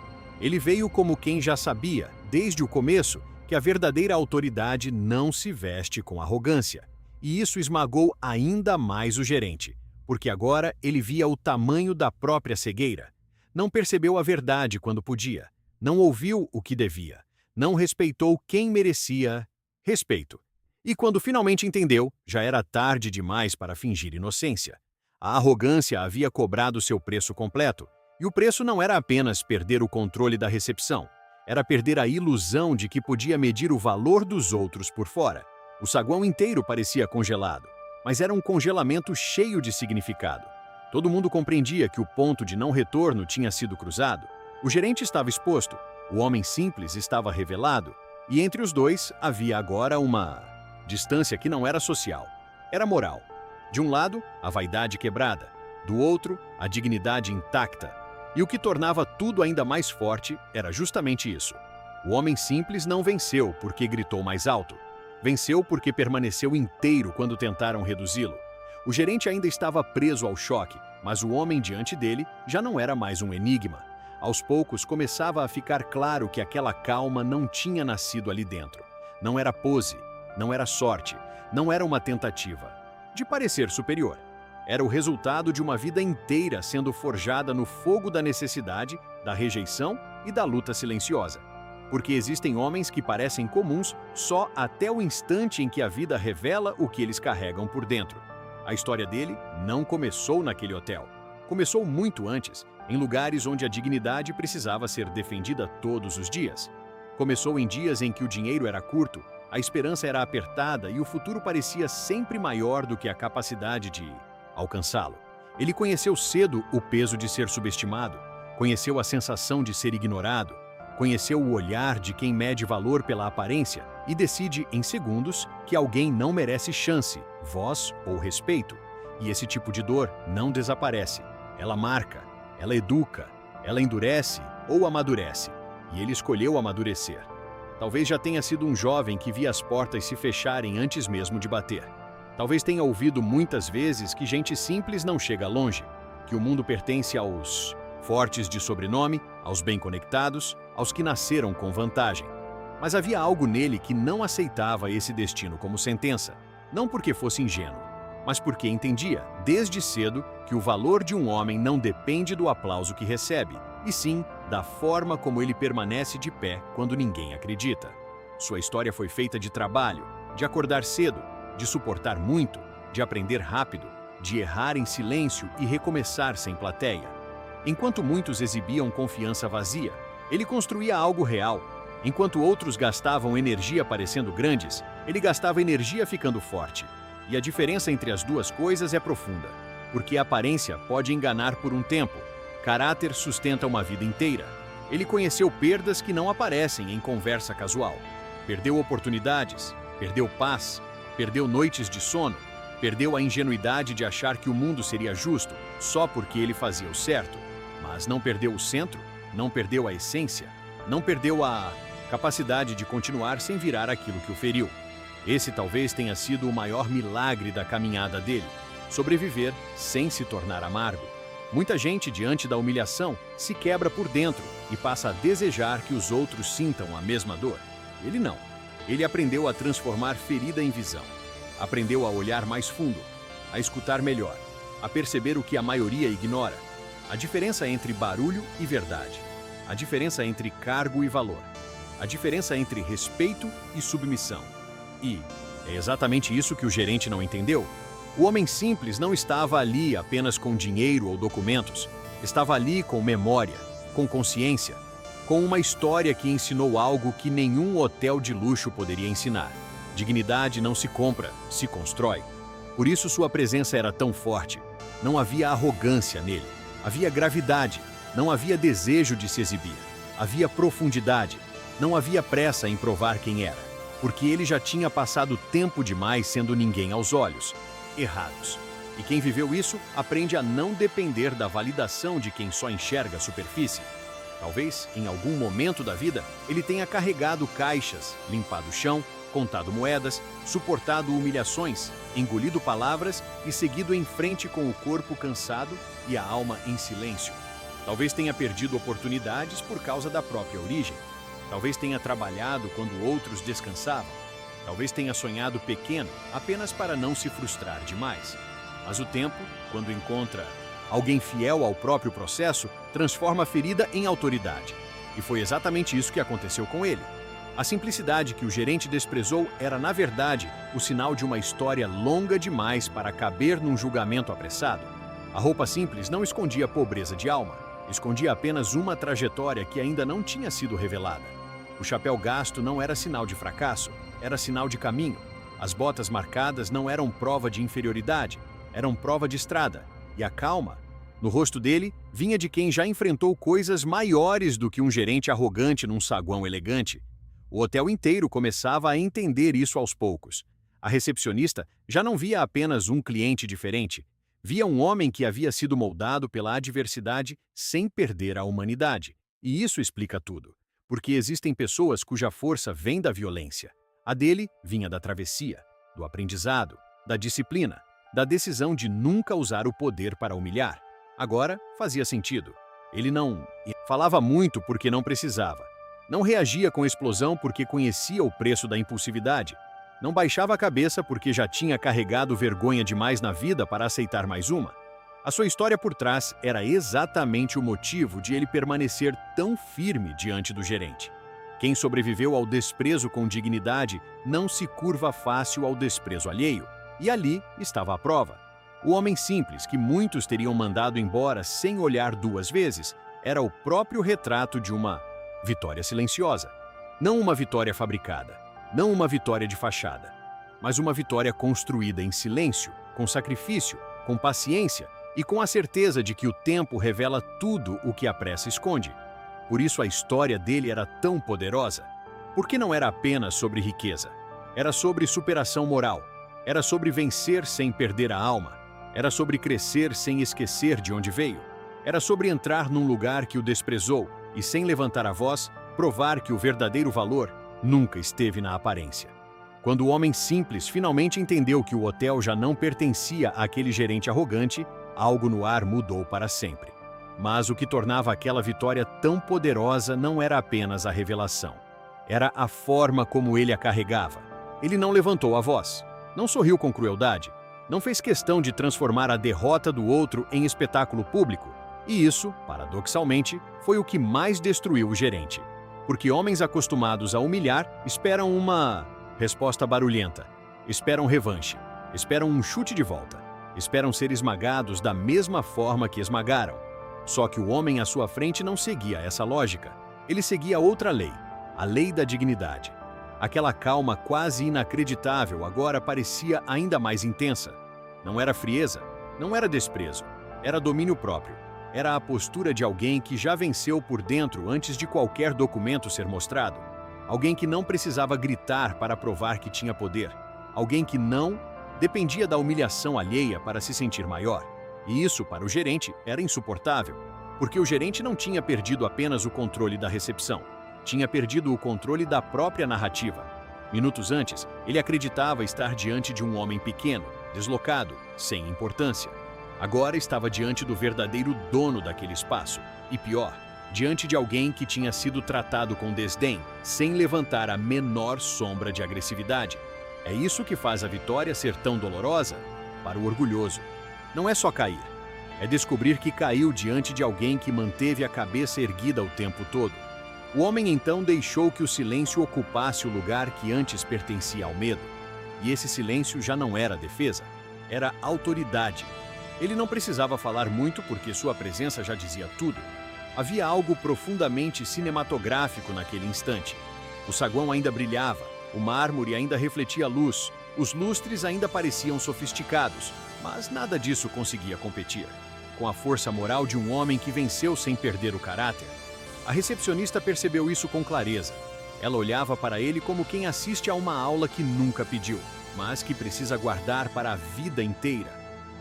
Ele veio como quem já sabia, desde o começo, que a verdadeira autoridade não se veste com arrogância. E isso esmagou ainda mais o gerente, porque agora ele via o tamanho da própria cegueira. Não percebeu a verdade quando podia, não ouviu o que devia, não respeitou quem merecia respeito. E quando finalmente entendeu, já era tarde demais para fingir inocência. A arrogância havia cobrado seu preço completo, e o preço não era apenas perder o controle da recepção, era perder a ilusão de que podia medir o valor dos outros por fora. O saguão inteiro parecia congelado, mas era um congelamento cheio de significado. Todo mundo compreendia que o ponto de não retorno tinha sido cruzado. O gerente estava exposto, o homem simples estava revelado, e entre os dois havia agora uma distância que não era social, era moral. De um lado, a vaidade quebrada, do outro, a dignidade intacta. E o que tornava tudo ainda mais forte era justamente isso. O homem simples não venceu porque gritou mais alto. Venceu porque permaneceu inteiro quando tentaram reduzi-lo. O gerente ainda estava preso ao choque, mas o homem diante dele já não era mais um enigma. Aos poucos começava a ficar claro que aquela calma não tinha nascido ali dentro. Não era pose, não era sorte, não era uma tentativa de parecer superior. Era o resultado de uma vida inteira sendo forjada no fogo da necessidade, da rejeição e da luta silenciosa. Porque existem homens que parecem comuns só até o instante em que a vida revela o que eles carregam por dentro. A história dele não começou naquele hotel. Começou muito antes, em lugares onde a dignidade precisava ser defendida todos os dias. Começou em dias em que o dinheiro era curto, a esperança era apertada e o futuro parecia sempre maior do que a capacidade de alcançá-lo. Ele conheceu cedo o peso de ser subestimado, conheceu a sensação de ser ignorado, conheceu o olhar de quem mede valor pela aparência e decide em segundos que alguém não merece chance, voz ou respeito. E esse tipo de dor não desaparece. Ela marca, ela educa, ela endurece ou amadurece. E ele escolheu amadurecer. Talvez já tenha sido um jovem que via as portas se fecharem antes mesmo de bater. Talvez tenha ouvido muitas vezes que gente simples não chega longe, que o mundo pertence aos fortes de sobrenome, aos bem conectados, aos que nasceram com vantagem. Mas havia algo nele que não aceitava esse destino como sentença, não porque fosse ingênuo, mas porque entendia, desde cedo, que o valor de um homem não depende do aplauso que recebe, e sim da forma como ele permanece de pé quando ninguém acredita. Sua história foi feita de trabalho, de acordar cedo, de suportar muito, de aprender rápido, de errar em silêncio e recomeçar sem plateia. Enquanto muitos exibiam confiança vazia, ele construía algo real. Enquanto outros gastavam energia parecendo grandes, ele gastava energia ficando forte. E a diferença entre as duas coisas é profunda, porque a aparência pode enganar por um tempo, caráter sustenta uma vida inteira. Ele conheceu perdas que não aparecem em conversa casual. Perdeu oportunidades, perdeu paz, perdeu noites de sono, perdeu a ingenuidade de achar que o mundo seria justo só porque ele fazia o certo. Mas não perdeu o centro, não perdeu a essência, não perdeu a capacidade de continuar sem virar aquilo que o feriu. Esse talvez tenha sido o maior milagre da caminhada dele, sobreviver sem se tornar amargo. Muita gente, diante da humilhação, se quebra por dentro e passa a desejar que os outros sintam a mesma dor. Ele não. Ele aprendeu a transformar ferida em visão. Aprendeu a olhar mais fundo, a escutar melhor a perceber o que a maioria ignora: a diferença entre barulho e verdade, a diferença entre cargo e valor, a diferença entre respeito e submissão. E é exatamente isso que o gerente não entendeu. O homem simples não estava ali apenas com dinheiro ou documentos. Estava ali com memória, com consciência, com uma história que ensinou algo que nenhum hotel de luxo poderia ensinar. Dignidade não se compra, se constrói. Por isso sua presença era tão forte. Não havia arrogância nele. Havia gravidade. Não havia desejo de se exibir. Havia profundidade. Não havia pressa em provar quem era, porque ele já tinha passado tempo demais sendo ninguém aos olhos. Errados. E quem viveu isso aprende a não depender da validação de quem só enxerga a superfície. Talvez, em algum momento da vida, ele tenha carregado caixas, limpado o chão, contado moedas, suportado humilhações, engolido palavras e seguido em frente com o corpo cansado e a alma em silêncio. Talvez tenha perdido oportunidades por causa da própria origem. Talvez tenha trabalhado quando outros descansavam. Talvez tenha sonhado pequeno apenas para não se frustrar demais. Mas o tempo, quando encontra alguém fiel ao próprio processo, transforma a ferida em autoridade. E foi exatamente isso que aconteceu com ele. A simplicidade que o gerente desprezou era, na verdade, o sinal de uma história longa demais para caber num julgamento apressado. A roupa simples não escondia pobreza de alma, escondia apenas uma trajetória que ainda não tinha sido revelada. O chapéu gasto não era sinal de fracasso, era sinal de caminho. As botas marcadas não eram prova de inferioridade, eram prova de estrada. E a calma, no rosto dele, vinha de quem já enfrentou coisas maiores do que um gerente arrogante num saguão elegante. O hotel inteiro começava a entender isso aos poucos. A recepcionista já não via apenas um cliente diferente, via um homem que havia sido moldado pela adversidade sem perder a humanidade. E isso explica tudo, porque existem pessoas cuja força vem da violência. A dele vinha da travessia, do aprendizado, da disciplina, da decisão de nunca usar o poder para humilhar. Agora fazia sentido. Ele não falava muito porque não precisava. Não reagia com explosão porque conhecia o preço da impulsividade. Não baixava a cabeça porque já tinha carregado vergonha demais na vida para aceitar mais uma. A sua história por trás era exatamente o motivo de ele permanecer tão firme diante do gerente. Quem sobreviveu ao desprezo com dignidade não se curva fácil ao desprezo alheio. E ali estava a prova. O homem simples, que muitos teriam mandado embora sem olhar duas vezes, era o próprio retrato de uma vitória silenciosa. Não uma vitória fabricada, não uma vitória de fachada, mas uma vitória construída em silêncio, com sacrifício, com paciência e com a certeza de que o tempo revela tudo o que a pressa esconde. Por isso a história dele era tão poderosa. Porque não era apenas sobre riqueza, era sobre superação moral. Era sobre vencer sem perder a alma. Era sobre crescer sem esquecer de onde veio. Era sobre entrar num lugar que o desprezou e, sem levantar a voz, provar que o verdadeiro valor nunca esteve na aparência. Quando o homem simples finalmente entendeu que o hotel já não pertencia àquele gerente arrogante, algo no ar mudou para sempre. Mas o que tornava aquela vitória tão poderosa não era apenas a revelação. Era a forma como ele a carregava. Ele não levantou a voz. Não sorriu com crueldade, não fez questão de transformar a derrota do outro em espetáculo público. E isso, paradoxalmente, foi o que mais destruiu o gerente. Porque homens acostumados a humilhar esperam uma resposta barulhenta, esperam revanche, esperam um chute de volta, esperam ser esmagados da mesma forma que esmagaram. Só que o homem à sua frente não seguia essa lógica. Ele seguia outra lei, a lei da dignidade. Aquela calma quase inacreditável agora parecia ainda mais intensa. Não era frieza, não era desprezo, era domínio próprio. Era a postura de alguém que já venceu por dentro antes de qualquer documento ser mostrado. Alguém que não precisava gritar para provar que tinha poder. Alguém que não dependia da humilhação alheia para se sentir maior. E isso, para o gerente, era insuportável, porque o gerente não tinha perdido apenas o controle da recepção. Tinha perdido o controle da própria narrativa. Minutos antes, ele acreditava estar diante de um homem pequeno, deslocado, sem importância. Agora estava diante do verdadeiro dono daquele espaço. E pior, diante de alguém que tinha sido tratado com desdém, sem levantar a menor sombra de agressividade. É isso que faz a vitória ser tão dolorosa para o orgulhoso. não é só cair. É descobrir que caiu diante de alguém que manteve a cabeça erguida o tempo todo. O homem então deixou que o silêncio ocupasse o lugar que antes pertencia ao medo. E esse silêncio já não era defesa, era autoridade. Ele não precisava falar muito porque sua presença já dizia tudo. Havia algo profundamente cinematográfico naquele instante. O saguão ainda brilhava, o mármore ainda refletia luz, os lustres ainda pareciam sofisticados, mas nada disso conseguia competir com a força moral de um homem que venceu sem perder o caráter. A recepcionista percebeu isso com clareza. Ela olhava para ele como quem assiste a uma aula que nunca pediu, mas que precisa guardar para a vida inteira.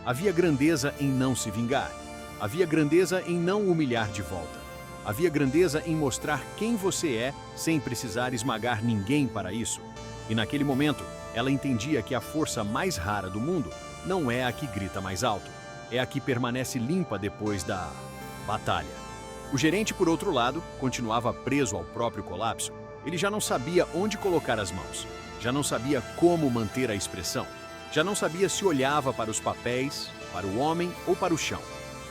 Havia grandeza em não se vingar. Havia grandeza em não humilhar de volta. Havia grandeza em mostrar quem você é sem precisar esmagar ninguém para isso. E naquele momento, ela entendia que a força mais rara do mundo não é a que grita mais alto, é a que permanece limpa depois da batalha. O gerente, por outro lado, continuava preso ao próprio colapso. Ele já não sabia onde colocar as mãos, já não sabia como manter a expressão, já não sabia se olhava para os papéis, para o homem ou para o chão.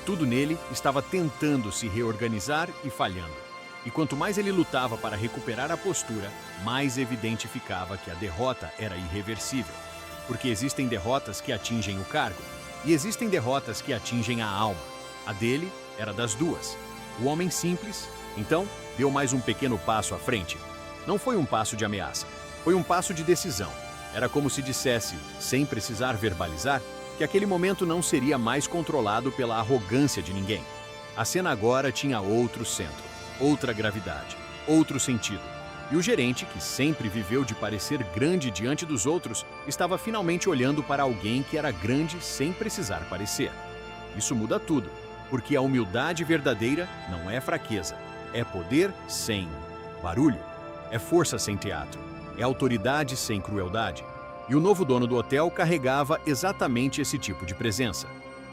Tudo nele estava tentando se reorganizar e falhando. E quanto mais ele lutava para recuperar a postura, mais evidente ficava que a derrota era irreversível. Porque existem derrotas que atingem o cargo, e existem derrotas que atingem a alma. A dele era das duas. O homem simples, então, deu mais um pequeno passo à frente. Não foi um passo de ameaça, foi um passo de decisão. Era como se dissesse, sem precisar verbalizar, que aquele momento não seria mais controlado pela arrogância de ninguém. A cena agora tinha outro centro, outra gravidade, outro sentido. E o gerente, que sempre viveu de parecer grande diante dos outros, estava finalmente olhando para alguém que era grande sem precisar parecer. Isso muda tudo, porque a humildade verdadeira não é fraqueza, é poder sem barulho, é força sem teatro, é autoridade sem crueldade. E o novo dono do hotel carregava exatamente esse tipo de presença.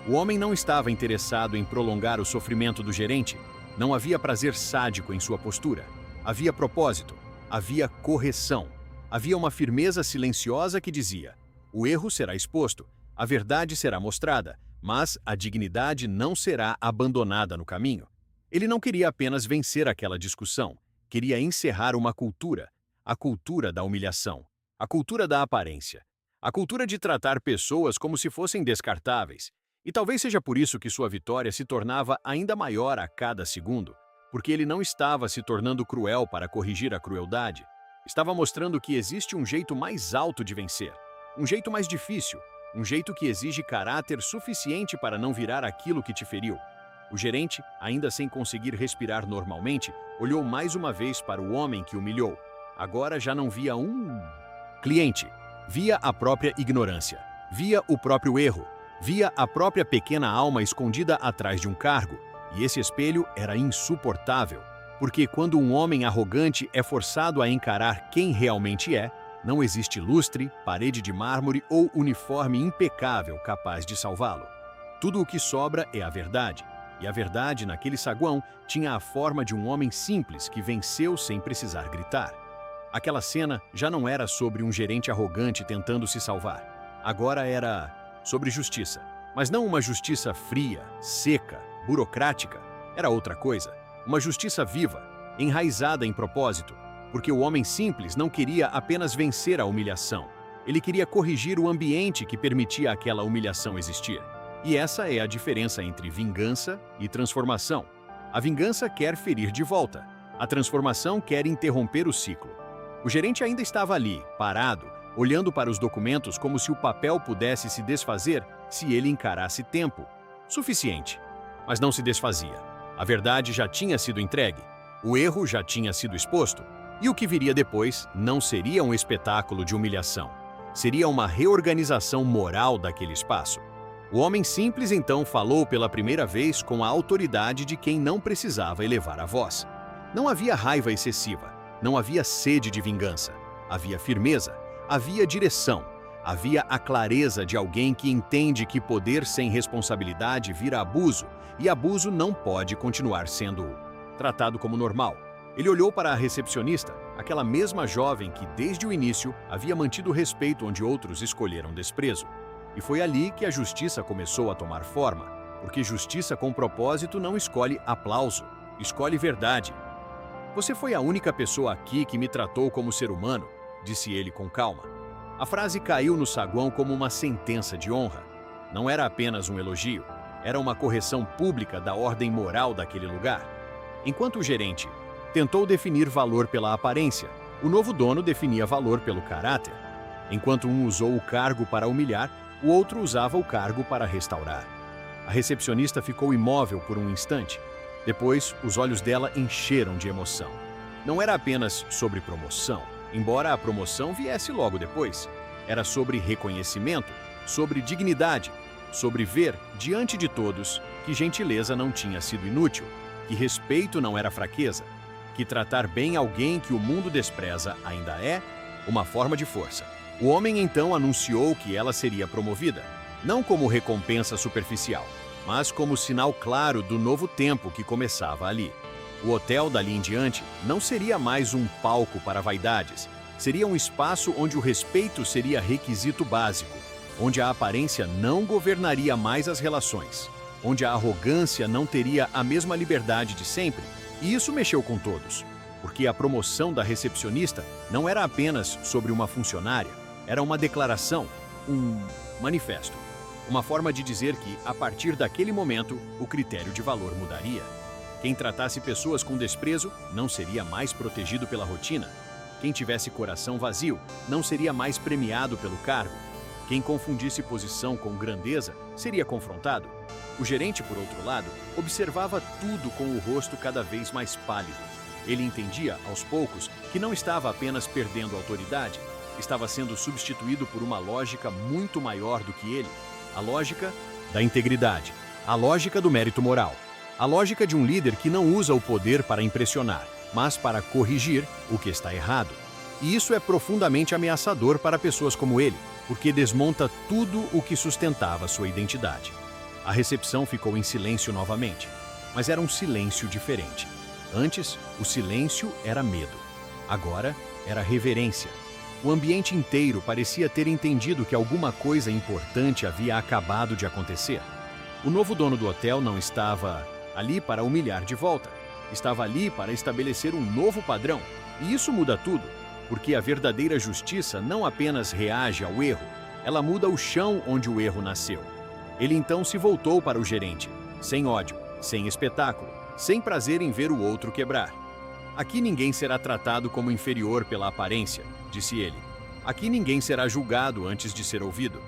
O homem não estava interessado em prolongar o sofrimento do gerente, não havia prazer sádico em sua postura. Havia propósito, havia correção, havia uma firmeza silenciosa que dizia: o erro será exposto, a verdade será mostrada, mas a dignidade não será abandonada no caminho. Ele não queria apenas vencer aquela discussão, queria encerrar uma cultura, a cultura da humilhação, a cultura da aparência, a cultura de tratar pessoas como se fossem descartáveis. E talvez seja por isso que sua vitória se tornava ainda maior a cada segundo, porque ele não estava se tornando cruel para corrigir a crueldade. Estava mostrando que existe um jeito mais alto de vencer, um jeito mais difícil, um jeito que exige caráter suficiente para não virar aquilo que te feriu. O gerente, ainda sem conseguir respirar normalmente, olhou mais uma vez para o homem que humilhou. Agora já não via um cliente, via a própria ignorância, via o próprio erro, via a própria pequena alma escondida atrás de um cargo. E esse espelho era insuportável, porque quando um homem arrogante é forçado a encarar quem realmente é, não existe lustre, parede de mármore ou uniforme impecável capaz de salvá-lo. Tudo o que sobra é a verdade, e a verdade naquele saguão tinha a forma de um homem simples que venceu sem precisar gritar. Aquela cena já não era sobre um gerente arrogante tentando se salvar. Agora era sobre justiça, mas não uma justiça fria, seca, burocrática. Era outra coisa, uma justiça viva, enraizada em propósito, porque o homem simples não queria apenas vencer a humilhação. Ele queria corrigir o ambiente que permitia aquela humilhação existir. E essa é a diferença entre vingança e transformação. A vingança quer ferir de volta. A transformação quer interromper o ciclo. O gerente ainda estava ali, parado, olhando para os documentos como se o papel pudesse se desfazer se ele encarasse tempo suficiente. Mas não se desfazia. A verdade já tinha sido entregue. O erro já tinha sido exposto. E o que viria depois não seria um espetáculo de humilhação. Seria uma reorganização moral daquele espaço. O homem simples então falou pela primeira vez com a autoridade de quem não precisava elevar a voz. Não havia raiva excessiva, não havia sede de vingança. Havia firmeza, havia direção, havia a clareza de alguém que entende que poder sem responsabilidade vira abuso, e abuso não pode continuar sendo tratado como normal. Ele olhou para a recepcionista, aquela mesma jovem que desde o início havia mantido o respeito onde outros escolheram desprezo. E foi ali que a justiça começou a tomar forma, porque justiça com propósito não escolhe aplauso, escolhe verdade. Você foi a única pessoa aqui que me tratou como ser humano, disse ele com calma. A frase caiu no saguão como uma sentença de honra. Não era apenas um elogio, era uma correção pública da ordem moral daquele lugar. Enquanto o gerente tentou definir valor pela aparência, o novo dono definia valor pelo caráter. Enquanto um usou o cargo para humilhar, o outro usava o cargo para restaurar. A recepcionista ficou imóvel por um instante. Depois, os olhos dela encheram de emoção. Não era apenas sobre promoção, embora a promoção viesse logo depois. Era sobre reconhecimento, sobre dignidade, sobre ver, diante de todos, que gentileza não tinha sido inútil, que respeito não era fraqueza, que tratar bem alguém que o mundo despreza ainda é uma forma de força. O homem então anunciou que ela seria promovida, não como recompensa superficial, mas como sinal claro do novo tempo que começava ali. O hotel dali em diante não seria mais um palco para vaidades, seria um espaço onde o respeito seria requisito básico, onde a aparência não governaria mais as relações, onde a arrogância não teria a mesma liberdade de sempre. E isso mexeu com todos, porque a promoção da recepcionista não era apenas sobre uma funcionária, era uma declaração, um manifesto, uma forma de dizer que, a partir daquele momento, o critério de valor mudaria. Quem tratasse pessoas com desprezo não seria mais protegido pela rotina. Quem tivesse coração vazio não seria mais premiado pelo cargo. Quem confundisse posição com grandeza seria confrontado. O gerente, por outro lado, observava tudo com o rosto cada vez mais pálido. Ele entendia, aos poucos, que não estava apenas perdendo autoridade, estava sendo substituído por uma lógica muito maior do que ele. A lógica da integridade, a lógica do mérito moral, a lógica de um líder que não usa o poder para impressionar, mas para corrigir o que está errado. E isso é profundamente ameaçador para pessoas como ele, porque desmonta tudo o que sustentava sua identidade. A recepção ficou em silêncio novamente, mas era um silêncio diferente. Antes, o silêncio era medo. Agora, era reverência. O ambiente inteiro parecia ter entendido que alguma coisa importante havia acabado de acontecer. O novo dono do hotel não estava ali para humilhar de volta. Estava ali para estabelecer um novo padrão. E isso muda tudo, porque a verdadeira justiça não apenas reage ao erro, ela muda o chão onde o erro nasceu. Ele então se voltou para o gerente, sem ódio, sem espetáculo, sem prazer em ver o outro quebrar. Aqui ninguém será tratado como inferior pela aparência, disse ele. Aqui ninguém será julgado antes de ser ouvido.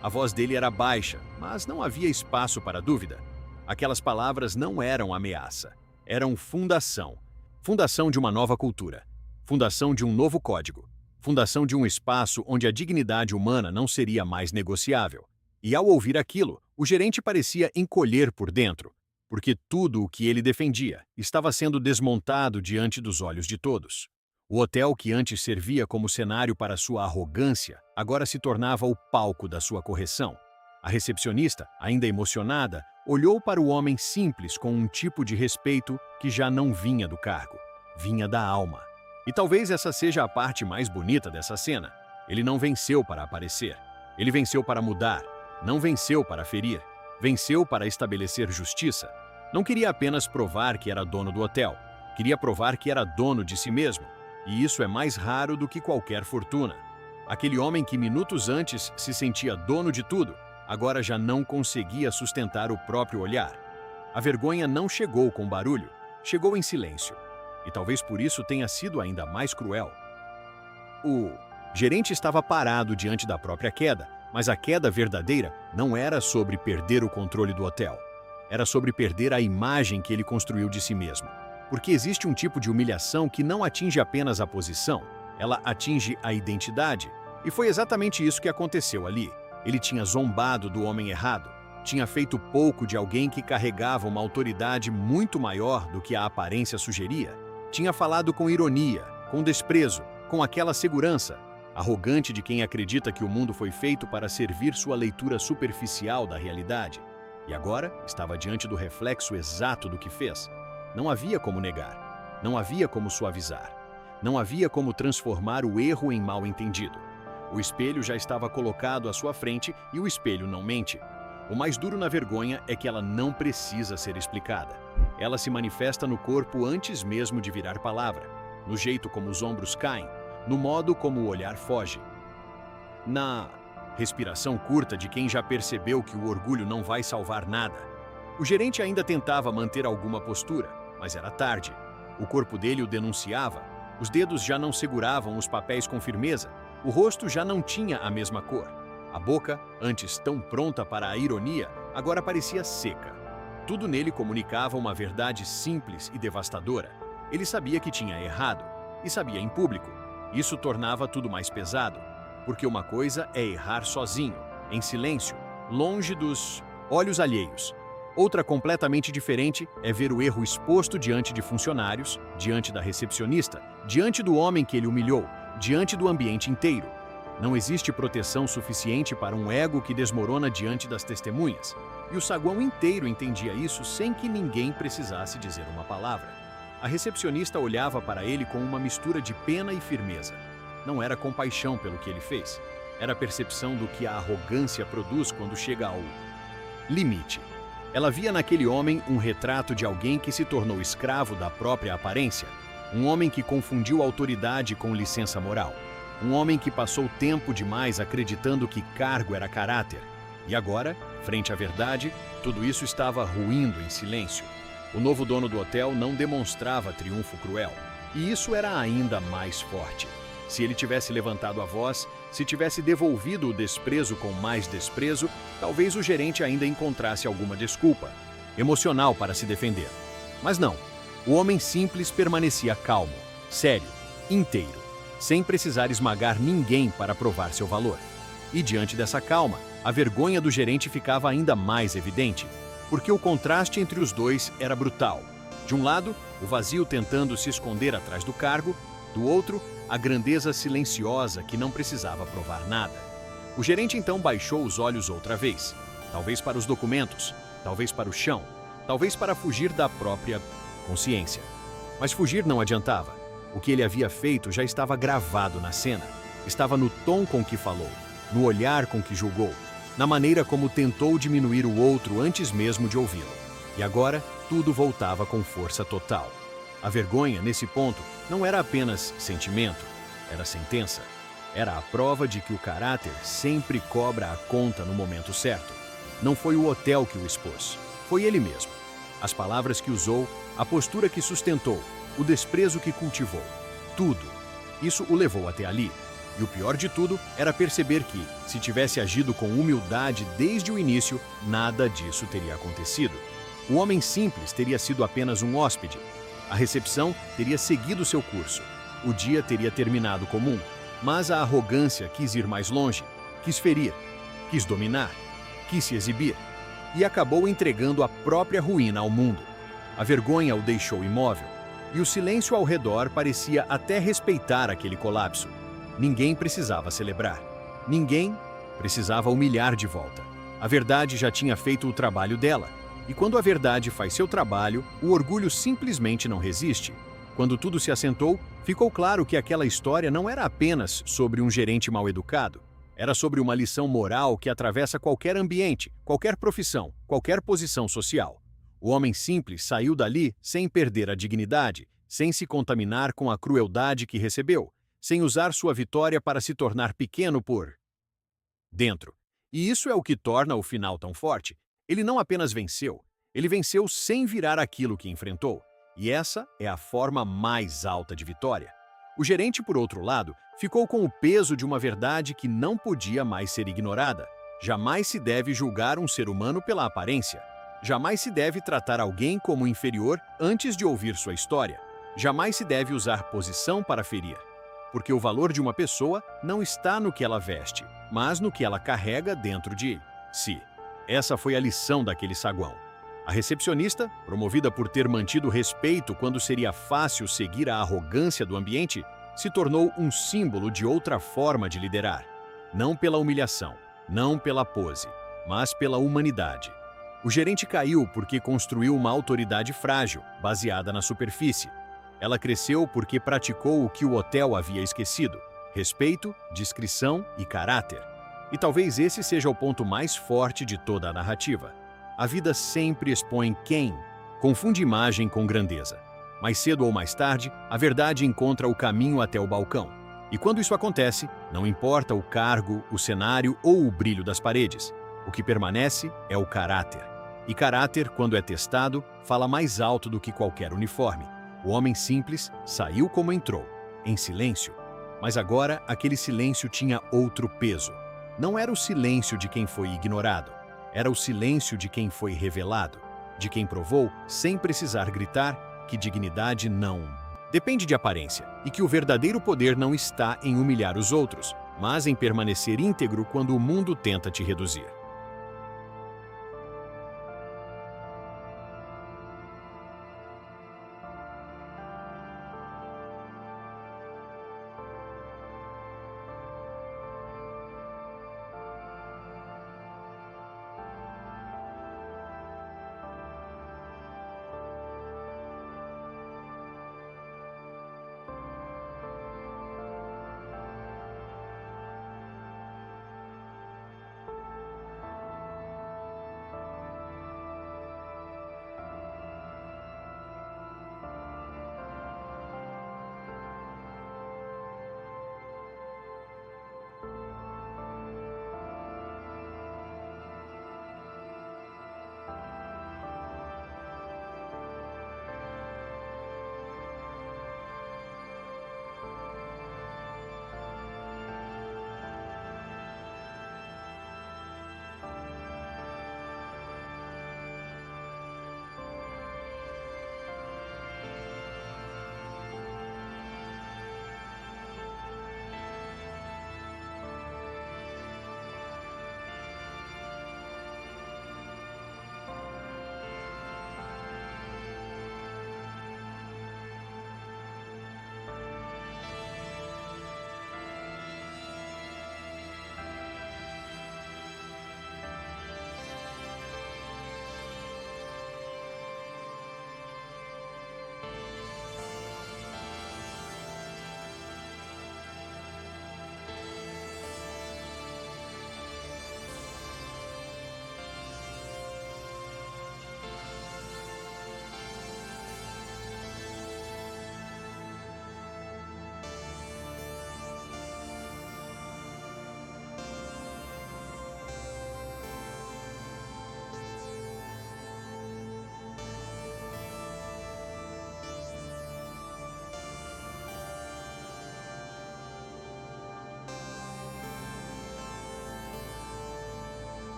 A voz dele era baixa, mas não havia espaço para dúvida. Aquelas palavras não eram ameaça, eram fundação. Fundação de uma nova cultura. Fundação de um novo código. Fundação de um espaço onde a dignidade humana não seria mais negociável. E ao ouvir aquilo, o gerente parecia encolher por dentro, porque tudo o que ele defendia estava sendo desmontado diante dos olhos de todos. O hotel que antes servia como cenário para sua arrogância, agora se tornava o palco da sua correção. A recepcionista, ainda emocionada, olhou para o homem simples com um tipo de respeito que já não vinha do cargo, vinha da alma. E talvez essa seja a parte mais bonita dessa cena. Ele não venceu para aparecer. Ele venceu para mudar. Não venceu para ferir. Venceu para estabelecer justiça. Não queria apenas provar que era dono do hotel. Queria provar que era dono de si mesmo. E isso é mais raro do que qualquer fortuna. Aquele homem que minutos antes se sentia dono de tudo, agora já não conseguia sustentar o próprio olhar. A vergonha não chegou com barulho, chegou em silêncio. E talvez por isso tenha sido ainda mais cruel. O gerente estava parado diante da própria queda, mas a queda verdadeira não era sobre perder o controle do hotel. Era sobre perder a imagem que ele construiu de si mesmo. Porque existe um tipo de humilhação que não atinge apenas a posição, ela atinge a identidade. E foi exatamente isso que aconteceu ali. Ele tinha zombado do homem errado, tinha feito pouco de alguém que carregava uma autoridade muito maior do que a aparência sugeria. Tinha falado com ironia, com desprezo, com aquela segurança, arrogante de quem acredita que o mundo foi feito para servir sua leitura superficial da realidade. E agora estava diante do reflexo exato do que fez. Não havia como negar, não havia como suavizar, não havia como transformar o erro em mal-entendido. O espelho já estava colocado à sua frente e o espelho não mente. O mais duro na vergonha é que ela não precisa ser explicada. Ela se manifesta no corpo antes mesmo de virar palavra, no jeito como os ombros caem, no modo como o olhar foge. Na respiração curta de quem já percebeu que o orgulho não vai salvar nada. O gerente ainda tentava manter alguma postura, mas era tarde. O corpo dele o denunciava, os dedos já não seguravam os papéis com firmeza, o rosto já não tinha a mesma cor. A boca, antes tão pronta para a ironia, agora parecia seca. Tudo nele comunicava uma verdade simples e devastadora. Ele sabia que tinha errado, e sabia em público. Isso tornava tudo mais pesado, porque uma coisa é errar sozinho, em silêncio, longe dos olhos alheios. Outra completamente diferente é ver o erro exposto diante de funcionários, diante da recepcionista, diante do homem que ele humilhou, diante do ambiente inteiro. Não existe proteção suficiente para um ego que desmorona diante das testemunhas. E o saguão inteiro entendia isso sem que ninguém precisasse dizer uma palavra. A recepcionista olhava para ele com uma mistura de pena e firmeza. Não era compaixão pelo que ele fez. Era a percepção do que a arrogância produz quando chega ao limite. Ela via naquele homem um retrato de alguém que se tornou escravo da própria aparência. Um homem que confundiu autoridade com licença moral. Um homem que passou tempo demais acreditando que cargo era caráter. E agora, frente à verdade, tudo isso estava ruindo em silêncio. O novo dono do hotel não demonstrava triunfo cruel. E isso era ainda mais forte. Se ele tivesse levantado a voz, se tivesse devolvido o desprezo com mais desprezo, talvez o gerente ainda encontrasse alguma desculpa emocional para se defender. Mas não. O homem simples permanecia calmo, sério, inteiro, sem precisar esmagar ninguém para provar seu valor. E diante dessa calma, a vergonha do gerente ficava ainda mais evidente, porque o contraste entre os dois era brutal. De um lado, o vazio tentando se esconder atrás do cargo, do outro, a grandeza silenciosa que não precisava provar nada. O gerente então baixou os olhos outra vez, talvez para os documentos, talvez para o chão, talvez para fugir da própria consciência. Mas fugir não adiantava. O que ele havia feito já estava gravado na cena. Estava no tom com que falou, no olhar com que julgou, na maneira como tentou diminuir o outro antes mesmo de ouvi-lo. E agora, tudo voltava com força total. A vergonha, nesse ponto, não era apenas sentimento, era sentença. Era a prova de que o caráter sempre cobra a conta no momento certo. Não foi o hotel que o expôs, foi ele mesmo. As palavras que usou, a postura que sustentou, o desprezo que cultivou. Tudo. Isso o levou até ali. E o pior de tudo era perceber que, se tivesse agido com humildade desde o início, nada disso teria acontecido. O homem simples teria sido apenas um hóspede. A recepção teria seguido seu curso. O dia teria terminado comum. Mas a arrogância quis ir mais longe, quis ferir, quis dominar, quis se exibir. E acabou entregando a própria ruína ao mundo. A vergonha o deixou imóvel. E o silêncio ao redor parecia até respeitar aquele colapso. Ninguém precisava celebrar. Ninguém precisava humilhar de volta. A verdade já tinha feito o trabalho dela. E quando a verdade faz seu trabalho, o orgulho simplesmente não resiste. Quando tudo se assentou, ficou claro que aquela história não era apenas sobre um gerente mal-educado. Era sobre uma lição moral que atravessa qualquer ambiente, qualquer profissão, qualquer posição social. O homem simples saiu dali sem perder a dignidade, sem se contaminar com a crueldade que recebeu, sem usar sua vitória para se tornar pequeno por dentro. E isso é o que torna o final tão forte. Ele não apenas venceu, ele venceu sem virar aquilo que enfrentou. E essa é a forma mais alta de vitória. O gerente, por outro lado, ficou com o peso de uma verdade que não podia mais ser ignorada. Jamais se deve julgar um ser humano pela aparência. Jamais se deve tratar alguém como inferior antes de ouvir sua história. Jamais se deve usar posição para ferir. Porque o valor de uma pessoa não está no que ela veste, mas no que ela carrega dentro de si. Essa foi a lição daquele saguão. A recepcionista, promovida por ter mantido respeito quando seria fácil seguir a arrogância do ambiente, se tornou um símbolo de outra forma de liderar. Não pela humilhação, não pela pose, mas pela humanidade. O gerente caiu porque construiu uma autoridade frágil, baseada na superfície. Ela cresceu porque praticou o que o hotel havia esquecido: respeito, discrição e caráter. E talvez esse seja o ponto mais forte de toda a narrativa. A vida sempre expõe quem confunde imagem com grandeza. Mais cedo ou mais tarde, a verdade encontra o caminho até o balcão. E quando isso acontece, não importa o cargo, o cenário ou o brilho das paredes. O que permanece é o caráter. E caráter, quando é testado, fala mais alto do que qualquer uniforme. O homem simples saiu como entrou, em silêncio. Mas agora, aquele silêncio tinha outro peso. Não era o silêncio de quem foi ignorado. Era o silêncio de quem foi revelado. De quem provou, sem precisar gritar, que dignidade não depende de aparência e que o verdadeiro poder não está em humilhar os outros, mas em permanecer íntegro quando o mundo tenta te reduzir.